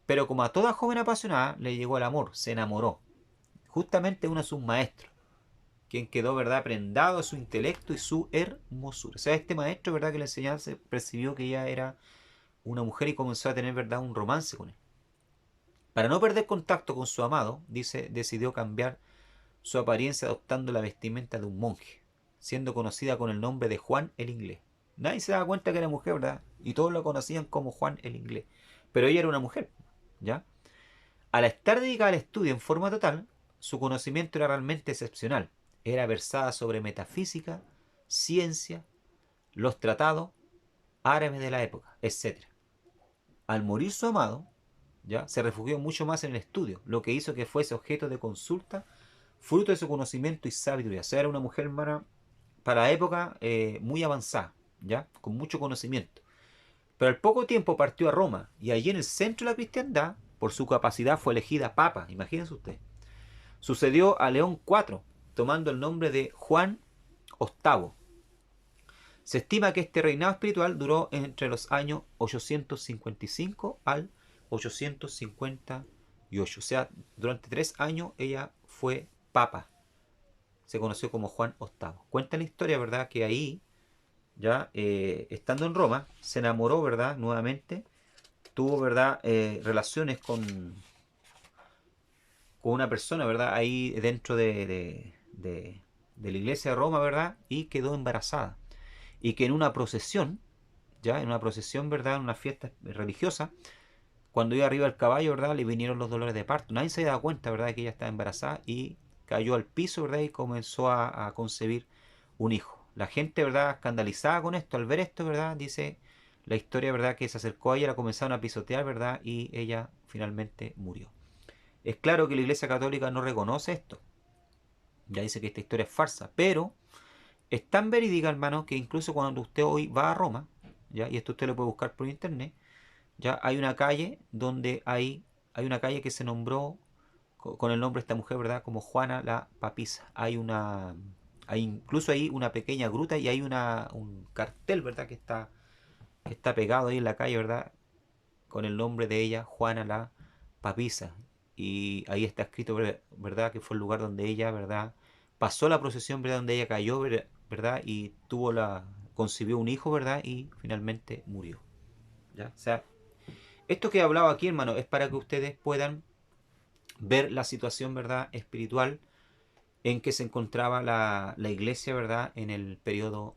Pero como a toda joven apasionada, le llegó el amor, se enamoró. Justamente uno de sus maestros, quien quedó, ¿verdad?, prendado de su intelecto y su hermosura. O sea, este maestro, ¿verdad?, que le enseñaba, percibió que ella era una mujer y comenzó a tener, ¿verdad?, un romance con él. Para no perder contacto con su amado, dice, decidió cambiar su apariencia adoptando la vestimenta de un monje, siendo conocida con el nombre de Juan el Inglés. Nadie se daba cuenta que era mujer, ¿verdad? Y todos lo conocían como Juan el Inglés. Pero ella era una mujer, ¿ya? Al estar dedicada al estudio en forma total, su conocimiento era realmente excepcional. Era versada sobre metafísica, ciencia, los tratados árabes de la época, etc. Al morir su amado, ¿ya? Se refugió mucho más en el estudio, lo que hizo que fuese objeto de consulta, fruto de su conocimiento y sabiduría. O sea, era una mujer, hermana, para la época muy avanzada, ¿ya? Con mucho conocimiento. Pero al poco tiempo partió a Roma y allí en el centro de la cristiandad, por su capacidad, fue elegida papa. Imagínense usted. Sucedió a León IV, tomando el nombre de Juan VIII. Se estima que este reinado espiritual duró entre los años 855 al 858. O sea, durante 3 años ella fue papa. Se conoció como Juan VIII. Cuenta la historia, ¿verdad? Que ahí, ya estando en Roma, se enamoró, ¿verdad? Nuevamente. Tuvo, ¿verdad? Relaciones con una persona, ¿verdad? Ahí dentro de la iglesia de Roma, ¿verdad? Y quedó embarazada. Y que en una procesión, ya en una procesión, ¿verdad? En una fiesta religiosa, cuando iba arriba del caballo, ¿verdad? Le vinieron los dolores de parto. Nadie se daba cuenta, ¿verdad? Que ella estaba embarazada y cayó al piso, ¿verdad? Y comenzó a concebir un hijo. La gente, ¿verdad? Escandalizada con esto, al ver esto, ¿verdad? Dice la historia, ¿verdad? Que se acercó a ella, la comenzaron a pisotear, ¿verdad? Y ella finalmente murió. Es claro que la Iglesia Católica no reconoce esto. Ya dice que esta historia es farsa, pero es tan verídica, hermano, que incluso cuando usted hoy va a Roma, ¿ya? Y esto usted lo puede buscar por internet, ya hay una calle donde hay una calle que se nombró con el nombre de esta mujer, ¿verdad? Como Juana la Papisa. Hay incluso ahí una pequeña gruta y hay un cartel, ¿verdad? Que está pegado ahí en la calle, ¿verdad? Con el nombre de ella, Juana la Papisa. Y ahí está escrito, ¿verdad? Que fue el lugar donde ella, ¿verdad? Pasó la procesión, ¿verdad? Donde ella cayó, ¿verdad? Y concibió un hijo, ¿verdad? Y finalmente murió. ¿Ya? O sea, esto que he hablado aquí, hermano, es para que ustedes puedan ver la situación, ¿verdad? Espiritual en que se encontraba la iglesia, ¿verdad? En el periodo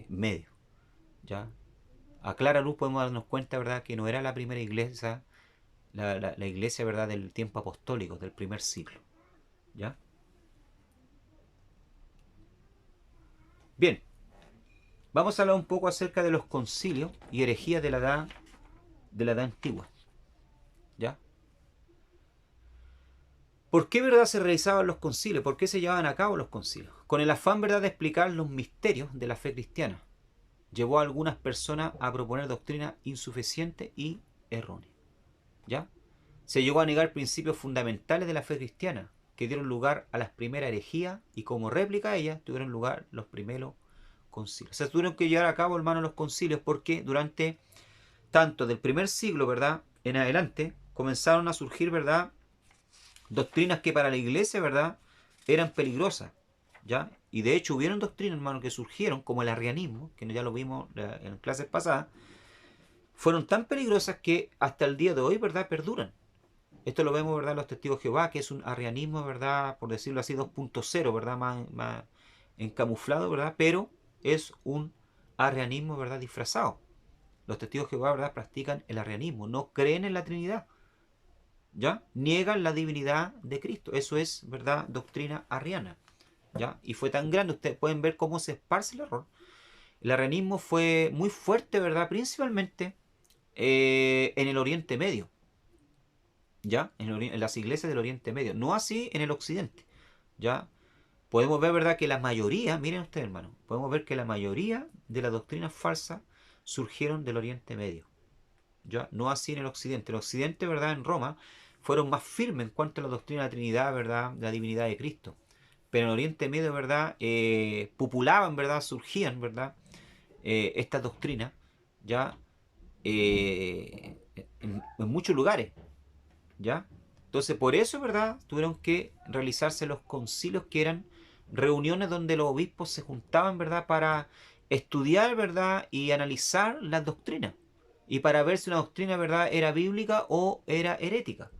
medio. ¿Ya? A clara luz podemos darnos cuenta, ¿verdad? Que no era la primera iglesia, la iglesia, ¿verdad? Del tiempo apostólico, del primer siglo. ¿Ya? Bien, vamos a hablar un poco acerca de los concilios y herejías de la edad antigua. ¿Ya? ¿Por qué, verdad, se realizaban los concilios? ¿Por qué se llevaban a cabo los concilios? Con el afán, verdad, de explicar los misterios de la fe cristiana. Llevó a algunas personas a proponer doctrina insuficiente y errónea. ¿Ya? Se llegó a negar principios fundamentales de la fe cristiana, que dieron lugar a las primeras herejías y como réplica a ellas tuvieron lugar los primeros concilios. O sea, tuvieron que llevar a cabo, hermano, los concilios porque durante tanto del primer siglo, ¿verdad?, en adelante, comenzaron a surgir, ¿verdad?, doctrinas que para la iglesia, ¿verdad?, eran peligrosas, ¿ya? Y de hecho hubieron doctrinas, hermano, que surgieron, como el arrianismo, que ya lo vimos en clases pasadas, fueron tan peligrosas que hasta el día de hoy, ¿verdad?, perduran. Esto lo vemos, ¿verdad?, en los testigos de Jehová, que es un arrianismo, ¿verdad?, por decirlo así, 2.0, ¿verdad?, más encamuflado, ¿verdad?, pero es un arrianismo, ¿verdad?, disfrazado. Los testigos de Jehová, ¿verdad?, practican el arrianismo, no creen en la Trinidad, ¿ya? Niegan la divinidad de Cristo. Eso es, ¿verdad?, doctrina arriana, ¿ya? Y fue tan grande, ustedes pueden ver cómo se esparce el error. El arrianismo fue muy fuerte, ¿verdad?, principalmente en el Oriente Medio, ¿ya? En las iglesias del Oriente Medio, no así en el Occidente, ¿ya? Podemos ver, ¿verdad?, que la mayoría, miren ustedes, hermano, podemos ver que la mayoría de las doctrinas falsas surgieron del Oriente Medio, ¿ya? No así en el Occidente. En el Occidente, ¿verdad?, en Roma, fueron más firmes en cuanto a la doctrina de la Trinidad, ¿verdad?, de la divinidad de Cristo. Pero en el Oriente Medio, ¿verdad?, populaban, ¿verdad?, surgían, ¿verdad?, estas doctrinas, ¿ya?, en muchos lugares, ¿ya? Entonces, por eso, ¿verdad?, tuvieron que realizarse los concilios, que eran reuniones donde los obispos se juntaban, ¿verdad?, para estudiar, ¿verdad?, y analizar las doctrinas. Y para ver si una doctrina, ¿verdad?, era bíblica o era herética,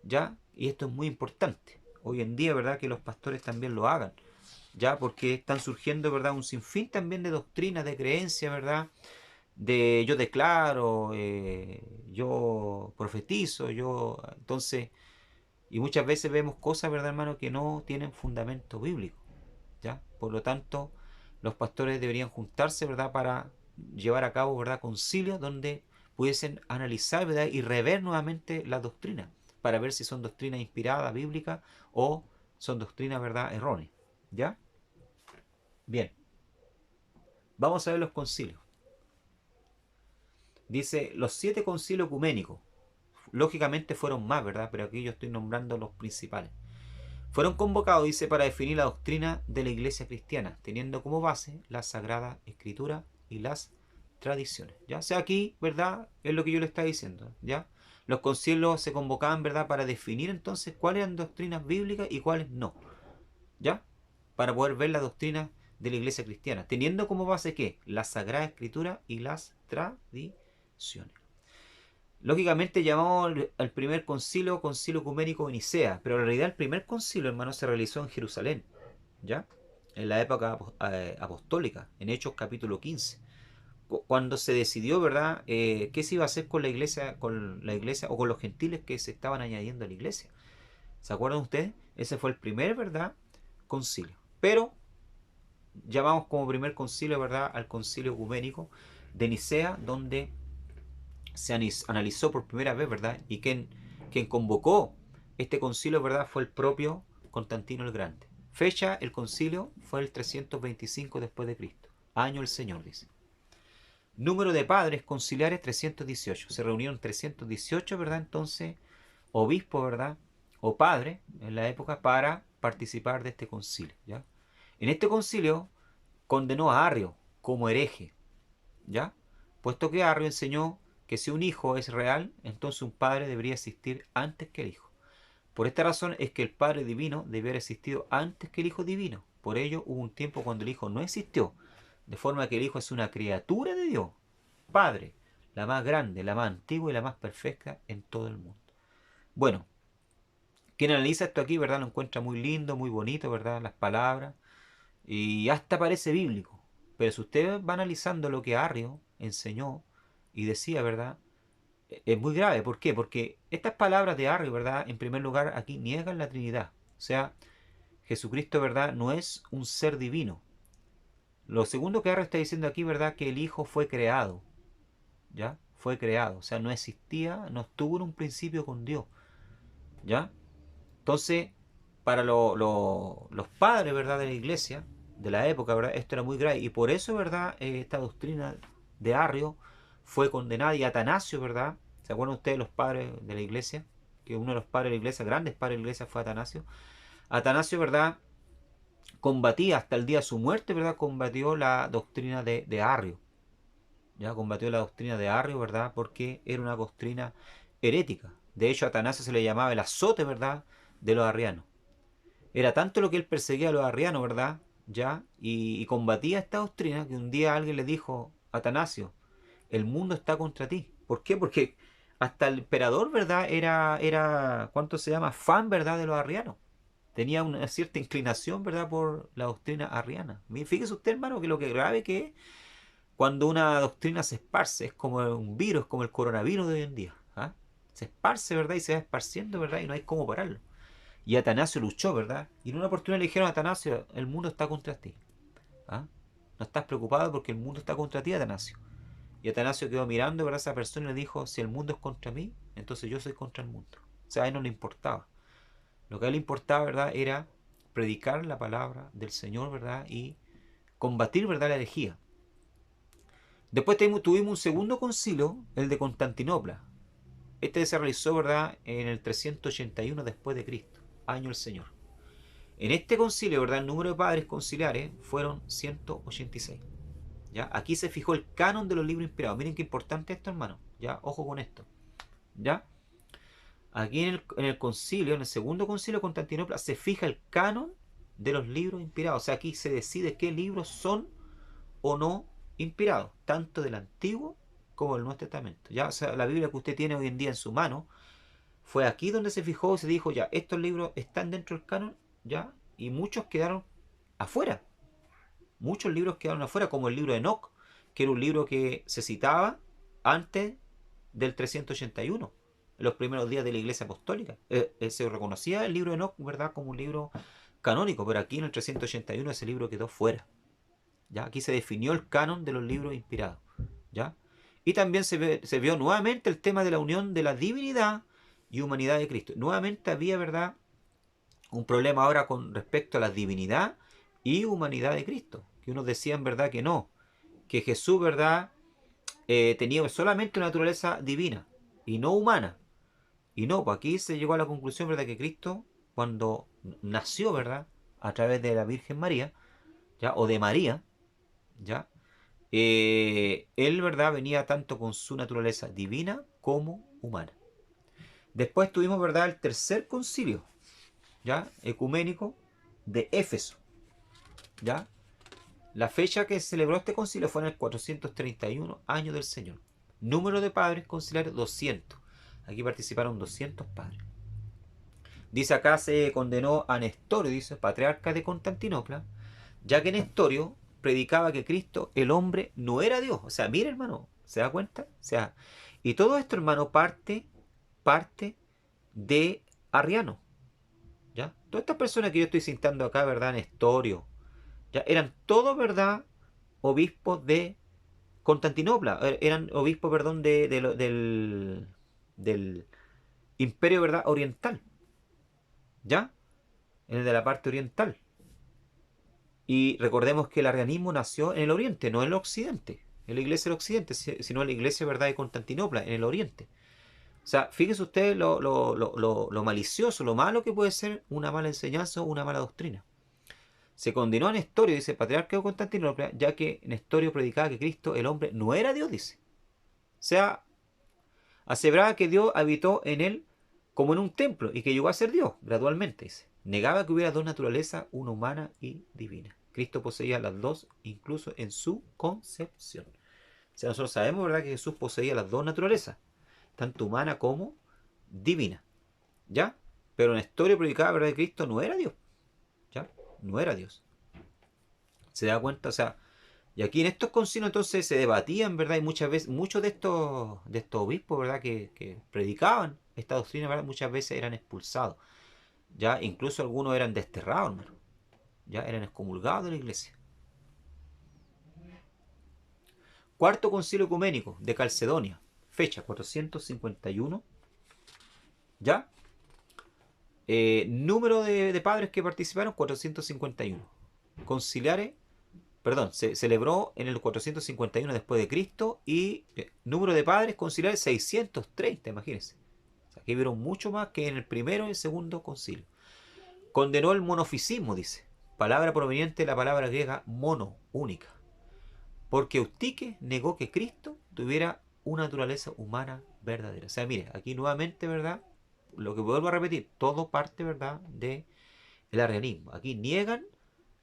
¿ya? Y esto es muy importante. Hoy en día, ¿verdad?, que los pastores también lo hagan, ¿ya? Porque están surgiendo, ¿verdad?, un sinfín también de doctrinas, de creencias, ¿verdad?, de yo declaro, yo profetizo, yo... Entonces, y muchas veces vemos cosas, ¿verdad, hermano?, que no tienen fundamento bíblico, ¿ya? Por lo tanto, los pastores deberían juntarse, ¿verdad?, para llevar a cabo, ¿verdad?, concilios donde pudiesen analizar, ¿verdad?, y rever nuevamente las doctrinas, para ver si son doctrinas inspiradas, bíblicas, o son doctrinas, ¿verdad?, erróneas, ¿ya? Bien, vamos a ver los concilios. Dice, los 7 concilios ecuménicos, lógicamente fueron más, ¿verdad?, pero aquí yo estoy nombrando los principales. Fueron convocados, dice, para definir la doctrina de la iglesia cristiana, teniendo como base la Sagrada Escritura y las tradiciones. ¿Ya? O sea, aquí, ¿verdad?, es lo que yo le estaba diciendo, ¿ya? Los concilios se convocaban, ¿verdad?, para definir entonces cuáles eran doctrinas bíblicas y cuáles no, ¿ya? Para poder ver la doctrina de la iglesia cristiana, teniendo como base, ¿qué? La Sagrada Escritura y las tradiciones. Lógicamente llamamos al primer concilio ecuménico de Nicea, pero en realidad el primer concilio, hermano, se realizó en Jerusalén, ¿ya? En la época apostólica, en Hechos capítulo 15. cuando se decidió, ¿verdad?, qué se iba a hacer con la iglesia o con los gentiles que se estaban añadiendo a la iglesia. ¿Se acuerdan ustedes? Ese fue el primer, ¿verdad?, concilio. Pero llamamos como primer concilio, ¿verdad?, al concilio ecuménico de Nicea, donde se analizó por primera vez, ¿verdad? Y quien convocó este concilio, ¿verdad?, fue el propio Constantino el Grande. Fecha, el concilio fue el 325 después de Cristo. Año el Señor, dice. Número de padres conciliares 318. Se reunieron 318, ¿verdad? Entonces, obispos, ¿verdad? O padres en la época para participar de este concilio, ¿ya? En este concilio condenó a Arrio como hereje, ¿ya? Puesto que Arrio enseñó que si un hijo es real, entonces un padre debería existir antes que el hijo. Por esta razón es que el Padre Divino debió haber existido antes que el Hijo Divino. Por ello hubo un tiempo cuando el Hijo no existió, de forma que el Hijo es una criatura de Dios, Padre, la más grande, la más antigua y la más perfecta en todo el mundo. Bueno, quien analiza esto aquí, ¿verdad?, lo encuentra muy lindo, muy bonito, ¿verdad?, las palabras, y hasta parece bíblico. Pero si usted va analizando lo que Arrio enseñó y decía, ¿verdad?, es muy grave. ¿Por qué? Porque estas palabras de Arrio, ¿verdad?, en primer lugar aquí niegan la Trinidad. O sea, Jesucristo, ¿verdad?, no es un ser divino. Lo segundo que Arrio está diciendo aquí, ¿verdad?, que el Hijo fue creado. ¿Ya? Fue creado. O sea, no existía, no estuvo en un principio con Dios. ¿Ya? Entonces, para los padres, ¿verdad?, de la iglesia, de la época, ¿verdad?, esto era muy grave. Y por eso, ¿verdad?, esta doctrina de Arrio fue condenada. Y Atanasio, ¿verdad? ¿Se acuerdan ustedes de los padres de la iglesia? Que uno de los padres de la iglesia, grandes padres de la iglesia, fue Atanasio. Atanasio, ¿verdad?, combatía hasta el día de su muerte, ¿verdad?, combatió la doctrina de Arrio. Ya combatió la doctrina de Arrio, ¿verdad?, porque era una doctrina herética. De hecho, a Atanasio se le llamaba el azote, ¿verdad?, de los arrianos. Era tanto lo que él perseguía a los arrianos, ¿verdad?, ya, y combatía esta doctrina, que un día alguien le dijo: Atanasio, el mundo está contra ti. ¿Por qué? Porque hasta el emperador, ¿verdad?, era ¿cuánto se llama?, fan, ¿verdad?, de los arrianos. Tenía una cierta inclinación, ¿verdad?, por la doctrina arriana. Fíjese usted, hermano, que lo que grave que es cuando una doctrina se esparce, es como un virus, como el coronavirus de hoy en día. ¿Ah? Se esparce, ¿verdad? Y se va esparciendo, ¿verdad? Y no hay cómo pararlo. Y Atanasio luchó, ¿verdad? Y en una oportunidad le dijeron a Atanasio: el mundo está contra ti. ¿Ah? No estás preocupado porque el mundo está contra ti, Atanasio. Y Atanasio quedó mirando, ¿verdad?, a esa persona y le dijo: si el mundo es contra mí, entonces yo soy contra el mundo. O sea, a él no le importaba. Lo que a él le importaba, ¿verdad?, era predicar la palabra del Señor, ¿verdad?, y combatir, ¿verdad?, la herejía. Después tuvimos un segundo concilio, el de Constantinopla. Este se realizó, ¿verdad?, en el 381 después de Cristo, año del Señor. En este concilio, ¿verdad?, el número de padres conciliares fueron 186. ¿Ya? Aquí se fijó el canon de los libros inspirados. Miren qué importante esto, hermano. ¿Ya? Ojo con esto. ¿Ya? Aquí en el concilio, en el segundo concilio de Constantinopla, se fija el canon de los libros inspirados. O sea, aquí se decide qué libros son o no inspirados, tanto del Antiguo como del Nuevo Testamento. ¿Ya? O sea, la Biblia que usted tiene hoy en día en su mano, fue aquí donde se fijó y se dijo: ya, estos libros están dentro del canon, ¿ya? Y muchos quedaron afuera. Muchos libros quedaron afuera, como el libro de Enoch, que era un libro que se citaba antes del 381, en los primeros días de la Iglesia Apostólica. Se reconocía el libro de Enoch, ¿verdad?, como un libro canónico, pero aquí en el 381 ese libro quedó fuera. ¿Ya? Aquí se definió el canon de los libros inspirados. ¿Ya? Y también se vio nuevamente el tema de la unión de la divinidad y humanidad de Cristo. Nuevamente había, ¿verdad?, un problema ahora con respecto a la divinidad y humanidad de Cristo. Que unos decían, ¿verdad?, que no. Que Jesús, ¿verdad?, tenía solamente una naturaleza divina y no humana. Y no, pues aquí se llegó a la conclusión, ¿verdad?, que Cristo, cuando nació, ¿verdad?, a través de la Virgen María, ¿ya?, o de María, ¿ya?, él, ¿verdad?, venía tanto con su naturaleza divina como humana. Después tuvimos, ¿verdad?, el tercer concilio, ¿ya?, ecuménico de Éfeso. ¿Ya? La fecha que celebró este concilio fue en el 431, año del Señor. Número de padres conciliares 200. Aquí participaron 200 padres. Dice acá: se condenó a Nestorio, dice, patriarca de Constantinopla, ya que Nestorio predicaba que Cristo, el hombre, no era Dios. O sea, mire, hermano, ¿se da cuenta? O sea, y todo esto, hermano, parte de Arriano. ¿Ya? Todas estas personas que yo estoy citando acá, ¿verdad? Nestorio, ¿ya? Eran todos, ¿verdad? Obispos de Constantinopla. Eran obispos, perdón, del imperio, ¿verdad? Oriental. ¿Ya? En el de la parte oriental. Y recordemos que el arrianismo nació en el oriente, no en el occidente. En la iglesia del occidente, sino en la iglesia, ¿verdad? De Constantinopla, en el oriente. O sea, fíjense ustedes lo malicioso, lo malo que puede ser una mala enseñanza o una mala doctrina. Se condenó a Nestorio, dice el patriarca de Constantinopla, ya que Nestorio predicaba que Cristo, el hombre, no era Dios, dice. O sea, aseveraba que Dios habitó en él como en un templo y que llegó a ser Dios gradualmente, dice. Negaba que hubiera dos naturalezas, una humana y divina. Cristo poseía las dos, incluso en su concepción. O sea, nosotros sabemos, ¿verdad?, que Jesús poseía las dos naturalezas, tanto humana como divina. ¿Ya? Pero Nestorio predicaba, ¿verdad?, que Cristo no era Dios. ¿Ya? No era Dios. ¿Se da cuenta? O sea, y aquí en estos concilios entonces se debatían, ¿verdad? Y muchas veces, muchos de estos obispos, ¿verdad?, que predicaban esta doctrina, ¿verdad?, muchas veces eran expulsados. Ya, incluso algunos eran desterrados, hermano. Ya, eran excomulgados de la iglesia. Cuarto concilio ecuménico de Calcedonia, fecha 451. ¿Ya? Número de padres que participaron, 451. Conciliares, perdón, se celebró en el 451 después de Cristo y número de padres conciliares 630, imagínense. O sea, aquí vieron mucho más que en el primero y el segundo concilio. Condenó el monofisismo, dice, palabra proveniente de la palabra griega mono, única, porque Eutique negó que Cristo tuviera una naturaleza humana verdadera. O sea, mire, aquí nuevamente, ¿verdad? Lo que vuelvo a repetir, todo parte, ¿verdad?, del arrianismo. Aquí niegan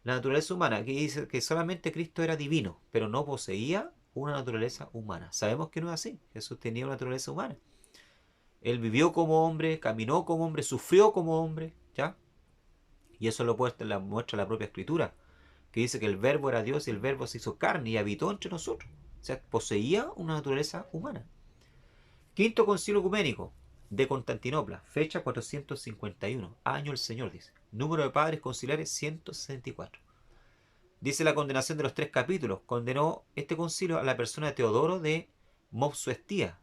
la naturaleza humana. Aquí dice que solamente Cristo era divino, pero no poseía una naturaleza humana. Sabemos que no es así. Jesús tenía una naturaleza humana. Él vivió como hombre, caminó como hombre, sufrió como hombre, ¿ya? Y eso lo muestra la propia escritura, que dice que el verbo era Dios y el verbo se hizo carne y habitó entre nosotros. O sea, poseía una naturaleza humana. Quinto concilio ecuménico de Constantinopla, fecha 451, año el Señor, dice. Número de padres conciliares 164. Dice la condenación de los tres capítulos. Condenó este concilio a la persona de Teodoro de Mopsuestia.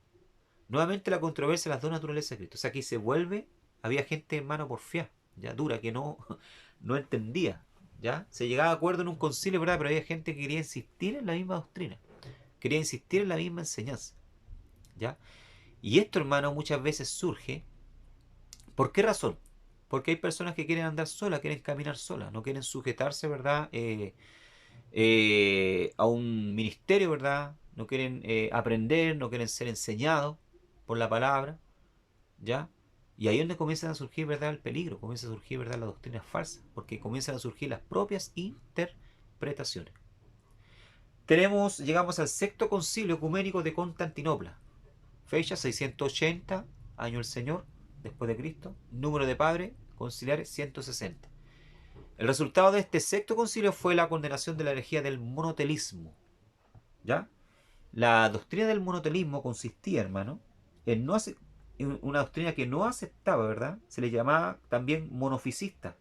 Nuevamente la controversia de las dos naturalezas de Cristo. O sea, aquí se vuelve, había gente, hermano, porfiada, ya dura, que no entendía. ¿Ya? Se llegaba a acuerdo en un concilio, ¿verdad? Pero había gente que quería insistir en la misma doctrina. Quería insistir en la misma enseñanza. ¿Ya? Y esto, hermano, muchas veces surge. ¿Por qué razón? Porque hay personas que quieren andar solas, quieren caminar solas, no quieren sujetarse, ¿verdad?, a un ministerio, ¿verdad? No quieren aprender, no quieren ser enseñados por la palabra, ¿ya? Y ahí es donde comienzan a surgir, ¿verdad?, el peligro, comienza a surgir, ¿verdad?, las doctrinas falsas, porque comienzan a surgir las propias interpretaciones. Llegamos al sexto concilio ecuménico de Constantinopla, fecha 680, año del Señor, después de Cristo, número de padres conciliares 160. El resultado de este sexto concilio fue la condenación de la herejía del monotelismo. ¿Ya? La doctrina del monotelismo consistía, hermano, en una doctrina que no aceptaba, ¿verdad? Se les llamaba también monofisistas.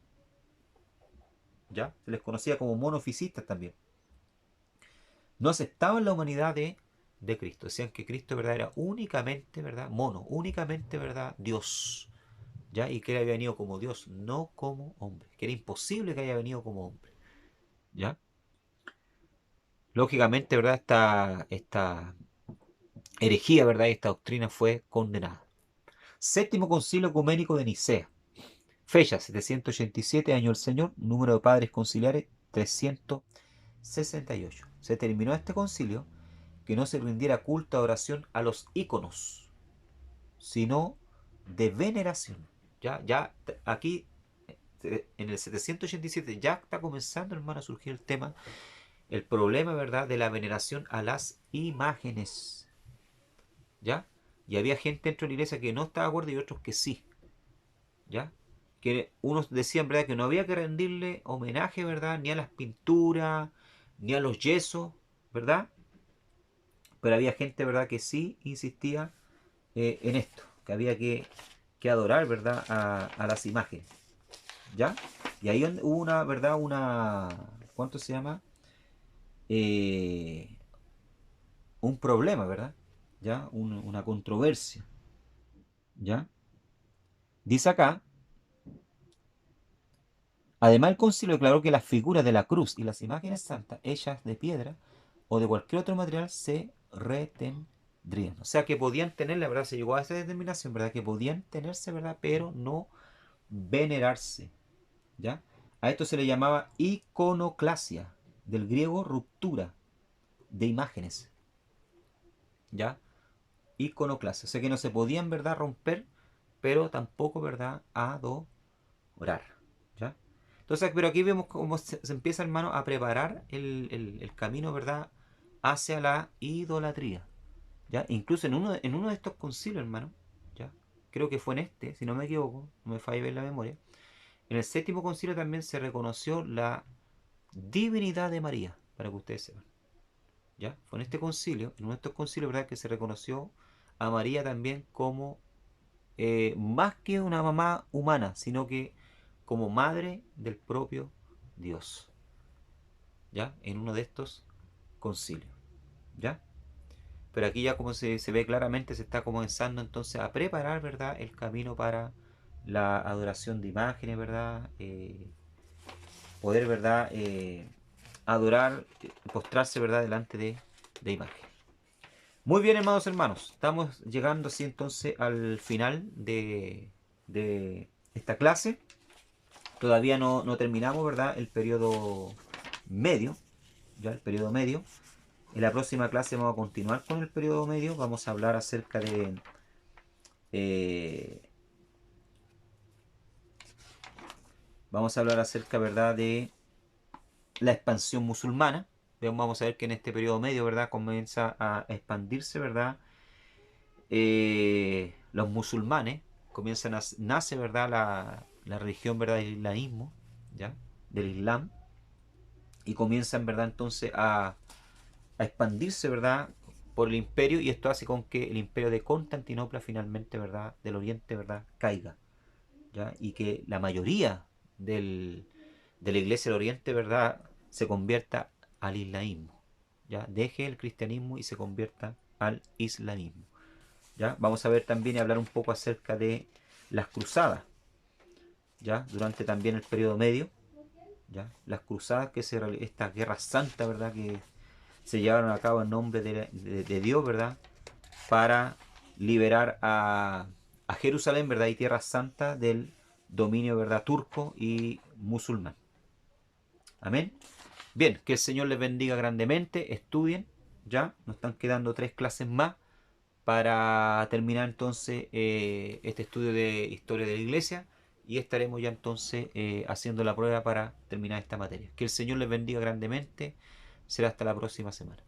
¿Ya? Se les conocía como monofisistas también. No aceptaban la humanidad de Cristo. Decían que Cristo, ¿verdad?, era únicamente, ¿verdad?, únicamente, ¿verdad?, Dios. ¿Ya? Y que él había venido como Dios, no como hombre. Que era imposible que haya venido como hombre. ¿Ya? Lógicamente, ¿verdad?, esta herejía, ¿verdad?, esta doctrina fue condenada. Séptimo concilio ecuménico de Nicea. Fecha 787, año del Señor. Número de padres conciliares 368. Se terminó este concilio que no se rindiera culto a oración a los íconos, sino de veneración. Ya aquí en el 787 ya está comenzando, hermano, a surgir el tema, el problema, ¿verdad?, de la veneración a las imágenes. ¿Ya? Y había gente dentro de la iglesia que no estaba de acuerdo y otros que sí. ¿Ya? Que unos decían, ¿verdad?, que no había que rendirle homenaje, ¿verdad?, ni a las pinturas, ni a los yesos, ¿verdad? Pero había gente, ¿verdad?, que sí insistía en esto, que había que adorar, ¿verdad?, a las imágenes, ¿ya? Y ahí hubo una, ¿verdad?, ¿cuánto se llama? Eh, un problema, ¿verdad? ¿Ya? Una controversia, ¿ya? Dice acá, además el concilio declaró que las figuras de la cruz y las imágenes santas hechas de piedra o de cualquier otro material se retendrían. O sea que podían tener, la verdad, se llegó a esa determinación, ¿verdad? Que podían tenerse, ¿verdad? Pero no venerarse, ¿ya? A esto se le llamaba iconoclasia, del griego ruptura de imágenes, ¿ya? Iconoclasia. O sea que no se podían, ¿verdad?, romper, pero tampoco, ¿verdad?, adorar, ¿ya? Entonces, pero aquí vemos cómo se empieza, hermano, a preparar el camino, ¿verdad?, hacia la idolatría, ¿ya? Incluso en uno de estos concilios, hermano, ¿ya? Creo que fue en este, si no me equivoco, no me falla bien la memoria. En el séptimo concilio también se reconoció la divinidad de María, para que ustedes sepan, ¿ya? Fue en este concilio, en uno de estos concilios, ¿verdad?, que se reconoció a María también como más que una mamá humana, sino que como madre del propio Dios, ¿ya? En uno de estos concilios, ¿ya? Pero aquí ya como se ve claramente, se está comenzando entonces a preparar, ¿verdad?, el camino para la adoración de imágenes, ¿verdad? Poder, ¿verdad?, adorar, postrarse, ¿verdad?, delante de imágenes. Muy bien, hermanos, estamos llegando así entonces al final de esta clase. Todavía no terminamos, ¿verdad?, el periodo medio, ya el periodo medio. En la próxima clase vamos a continuar con el periodo medio. Vamos a hablar acerca de eh, ¿verdad?, de la expansión musulmana. Vamos a ver que en este periodo medio, ¿verdad?, comienza a expandirse, ¿verdad?, los musulmanes, nace, ¿verdad?, la religión, ¿verdad?, del islamismo, ¿ya?, del Islam, y comienzan, ¿verdad?, entonces a expandirse, ¿verdad?, por el imperio, y esto hace con que el imperio de Constantinopla finalmente, ¿verdad?, del Oriente, ¿verdad?, caiga, ¿ya? Y que la mayoría de la iglesia del Oriente, ¿verdad?, se convierta al islamismo, ¿ya? Deje el cristianismo y se convierta al islamismo, ¿ya? Vamos a ver también y hablar un poco acerca de las cruzadas, ¿ya? Durante también el periodo medio, ¿ya? Las cruzadas, estas guerras santas, ¿verdad?, que se llevaron a cabo en nombre de Dios, ¿verdad?, para liberar a Jerusalén, ¿verdad?, y Tierra Santa del dominio, ¿verdad?, turco y musulmán. Amén. Bien, que el Señor les bendiga grandemente. Estudien, ya. Nos están quedando 3 clases más para terminar entonces este estudio de historia de la iglesia, y estaremos ya entonces haciendo la prueba para terminar esta materia. Que el Señor les bendiga grandemente. Será hasta la próxima semana.